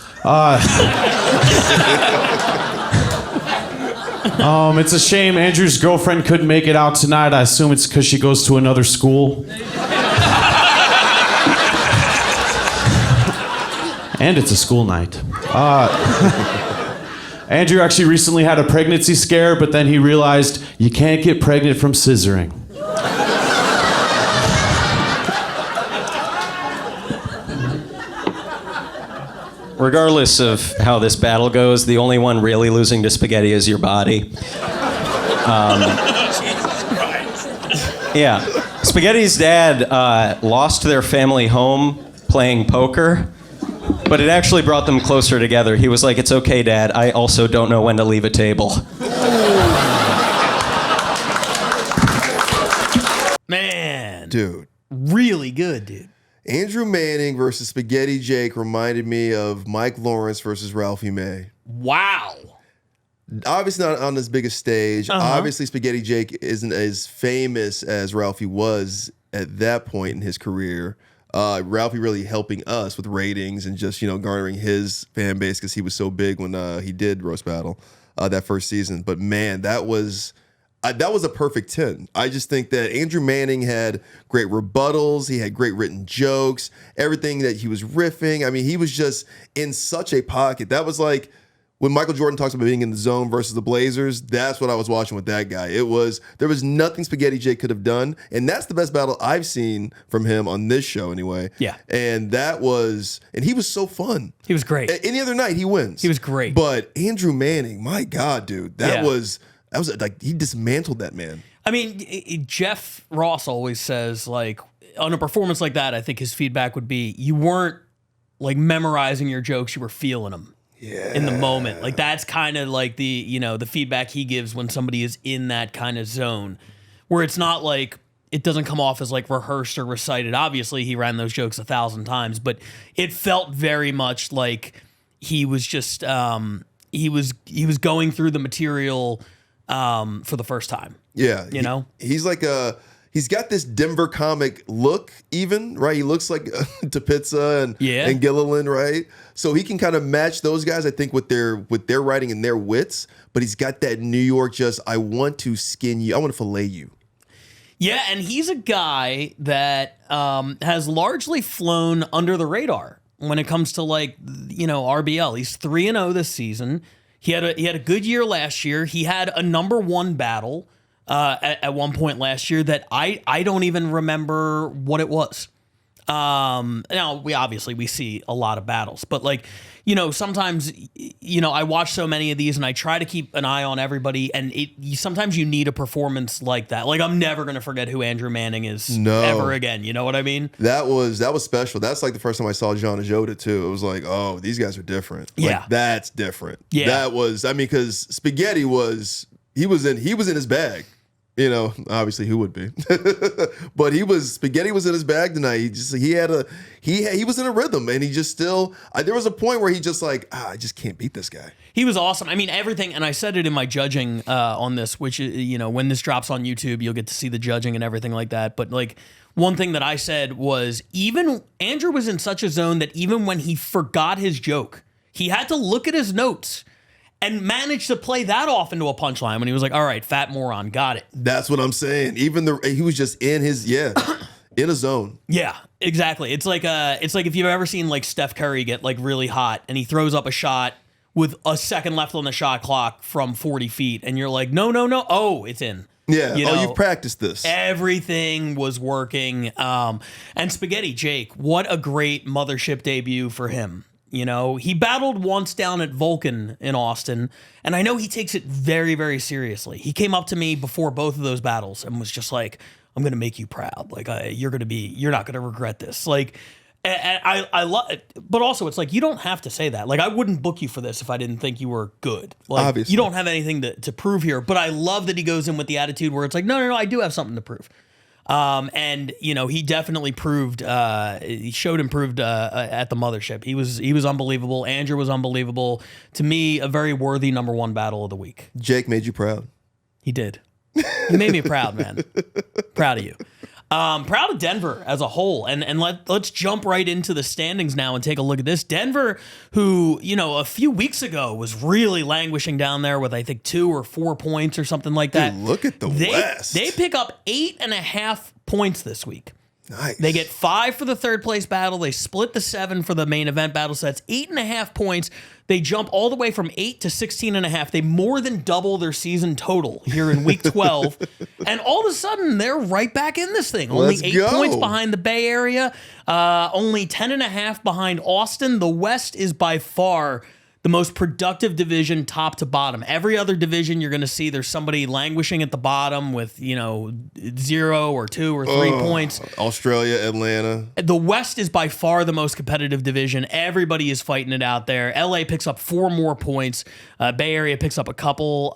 It's a shame Andrew's girlfriend couldn't make it out tonight. I assume it's because she goes to another school. And it's a school night. Andrew actually recently had a pregnancy scare, but then he realized you can't get pregnant from scissoring. Regardless of how this battle goes, the only one really losing to Spaghetti is your body. Yeah. Spaghetti's dad lost their family home playing poker, but it actually brought them closer together. He was like, "It's okay, Dad. I also don't know when to leave a table." Man. Dude. Really good, dude. Andrew Manning versus Spaghetti Jake reminded me of Mike Lawrence versus Ralphie May. Wow. Obviously not on as big a stage. Uh-huh. Obviously, Spaghetti Jake isn't as famous as Ralphie was at that point in his career. Ralphie really helping us with ratings and just, garnering his fan base because he was so big when he did Roast Battle that first season. But man, that was a perfect 10. I just think that Andrew Manning had great rebuttals. He had great written jokes, everything that he was riffing. I mean, he was just in such a pocket. That was like when Michael Jordan talks about being in the zone versus the Blazers. That's what I was watching with that guy. There was nothing Spaghetti Jake could have done. And that's the best battle I've seen from him on this show anyway. Yeah. And he was so fun. He was great. Any other night he wins. He was great. But Andrew Manning, my God, dude, that was like, he dismantled that man. I mean, Jeff Ross always says, like, on a performance like that, I think his feedback would be, you weren't like memorizing your jokes, you were feeling them in the moment. Like, that's kind of like the feedback he gives when somebody is in that kind of zone, where it's not like, it doesn't come off as like rehearsed or recited. Obviously, he ran those jokes 1,000 times, but it felt very much like he was just, he was going through the material for the first time. Yeah. He's like he's got this Denver comic look even, right? He looks like Tepizza and Gilliland, right? So he can kind of match those guys, I think, with their writing and their wits, but he's got that New York I want to skin you. I want to fillet you. Yeah, and he's a guy that has largely flown under the radar when it comes to RBL. He's 3-0 this season. He had a good year last year. He had a number 1 battle at one point last year that I don't even remember what it was. Now we see a lot of battles, but sometimes I watch so many of these and I try to keep an eye on everybody, and sometimes you need a performance like that. Like, I'm never gonna forget who Andrew Manning is ever again. You know what I mean? That was special. That's like the first time I saw John Ajota too. It was like, oh, these guys are different. Like, that's different. Yeah, that was. I mean, because Spaghetti he was in his bag. Obviously who would be, but Spaghetti was in his bag tonight. He was in a rhythm, and he just still. There was a point where he just like, I just can't beat this guy. He was awesome. I mean, everything, and I said it in my judging on this, which when this drops on YouTube, you'll get to see the judging and everything like that. But like, one thing that I said was, even Andrew was in such a zone that even when he forgot his joke, he had to look at his notes and managed to play that off into a punchline when he was like, all right, fat moron, got it. That's what I'm saying. He was just in his, in a zone. Yeah, exactly. It's like if you've ever seen like Steph Curry get like really hot and he throws up a shot with a second left on the shot clock from 40 feet, and you're like, no. Oh, it's in. Yeah. You've practiced this. Everything was working. And Spaghetti Jake, what a great mothership debut for him. He battled once down at Vulcan in Austin, and I know he takes it very, very seriously. He came up to me before both of those battles and was just like, I'm going to make you proud. Like, you're not going to regret this. Like, and I love it. But also, it's like, you don't have to say that. Like, I wouldn't book you for this if I didn't think you were good. Like, obviously. You don't have anything to prove here. But I love that he goes in with the attitude where it's like, no, I do have something to prove. And he definitely proved, he showed improved at the mothership. He was unbelievable. Andrew was unbelievable. To me, a very worthy number 1 battle of the week. Jake made you proud. He did. He made me proud, man. Proud of you. Proud of Denver as a whole. And let's jump right into the standings now and take a look at this. Denver, who, a few weeks ago was really languishing down there with, I think, 2 or 4 points or something like that. Dude, look at the West. They pick up 8.5 points this week. Nice. They get 5 for the third place battle. They split the 7 for the main event battle. So that's 8.5 points. They jump all the way from 8 to 16.5. They more than double their season total here in week 12. And all of a sudden, they're right back in this thing. Only 8 points behind the Bay Area. Only 10.5 behind Austin. The West is by far the most productive division top to bottom. Every other division, you're going to see there's somebody languishing at the bottom with, 0 or 2 or 3 points. Australia, Atlanta. The West is by far the most competitive division. Everybody is fighting it out there. LA picks up 4 more points. Bay Area picks up a couple.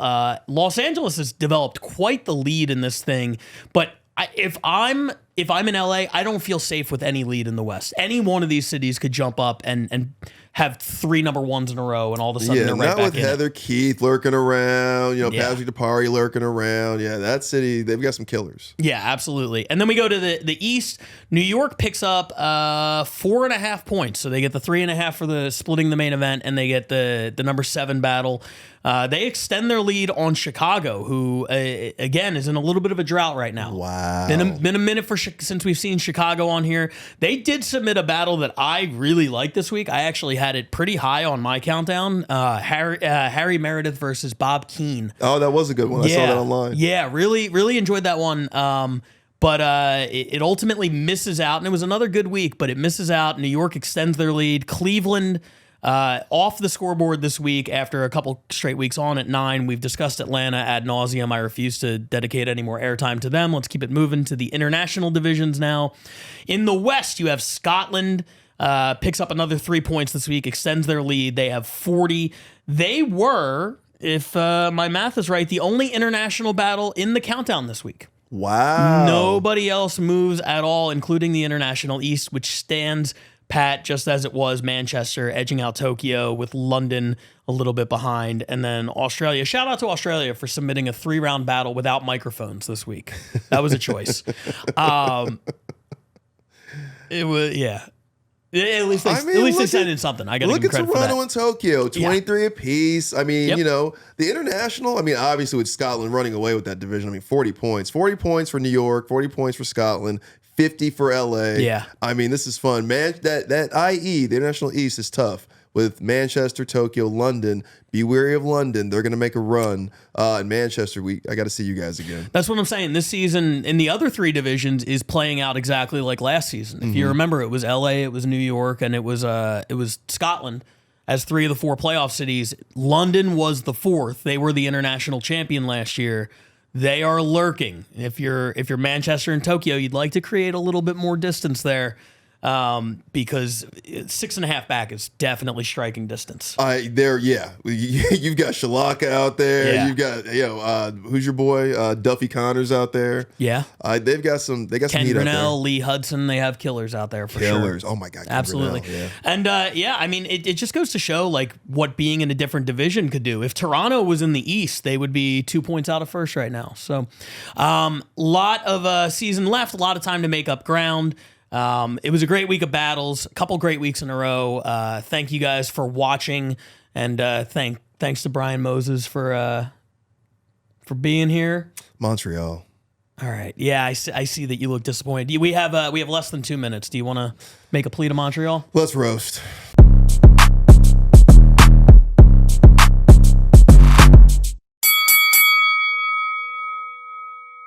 Los Angeles has developed quite the lead in this thing. But if I'm in LA, I don't feel safe with any lead in the West. Any one of these cities could jump up and have 3 number ones in a row, and all of a sudden Yeah, they're right not back with in it. Heather Keith lurking around, Yeah. Patrick DePari lurking around. Yeah, that city, they've got some killers. Yeah, absolutely. And then we go to the East. New York picks up 4.5 points. So they get the 3.5 for the splitting the main event, and they get the number 7 battle. They extend their lead on Chicago, who, again, is in a little bit of a drought right now. Wow. Been a minute since we've seen Chicago on here. They did submit a battle that I really liked this week. I actually had it pretty high on my countdown. Harry Meredith versus Bob Keane. Oh, that was a good one. I saw that online. Yeah, really enjoyed that one. But it ultimately misses out, and it was another good week, but it misses out. New York extends their lead. Cleveland off the scoreboard this week after a couple straight weeks on at 9. We've discussed Atlanta ad nauseum. I refuse to dedicate any more airtime to them. Let's keep it moving to the international divisions now. In the West, you have Scotland. Picks up another 3 points this week, extends their lead. They have 40. They were, if my math is right, the only international battle in the countdown this week. Wow. Nobody else moves at all, including the International East, which stands pat just as it was. Manchester edging out Tokyo, with London a little bit behind. And then Australia. Shout out to Australia for submitting a 3-round battle without microphones this week. That was a choice. It was, yeah. At least they sent in something. I got to give Look them at credit for that. Toronto and Tokyo, 23 apiece. I mean, the international, obviously with Scotland running away with that division, 40 points. 40 points for New York, 40 points for Scotland, 50 for LA. Yeah. This is fun. Man, that IE, the International East, is tough. With Manchester, Tokyo, London. Be wary of London. They're going to make a run. In Manchester, I got to see you guys again. That's what I'm saying. This season in the other 3 divisions is playing out exactly like last season. If you remember, it was LA, it was New York, and it was Scotland as 3 of the 4 playoff cities. London was the 4th. They were the international champion last year. They are lurking. If you're Manchester and Tokyo, you'd like to create a little bit more distance there. Because 6.5 back is definitely striking distance. You've got Shalaka out there. Yeah. You've got who's your boy Duffy Connors out there. Yeah, they've got some. They got Ken some heat Grinnell, out there. Lee Hudson. They have killers out there for Killers. sure. Oh my God, Ken absolutely. Grinnell, yeah. And it just goes to show like what being in a different division could do. If Toronto was in the East, they would be 2 points out of first right now. So, lot of season left. A lot of time to make up ground. It was a great week of battles, a couple great weeks in a row. Thank you guys for watching, and thanks to Brian Moses for being here. Montreal. All right, yeah, I see that you look disappointed. We have less than 2 minutes. Do you want to make a plea to Montreal? Let's roast.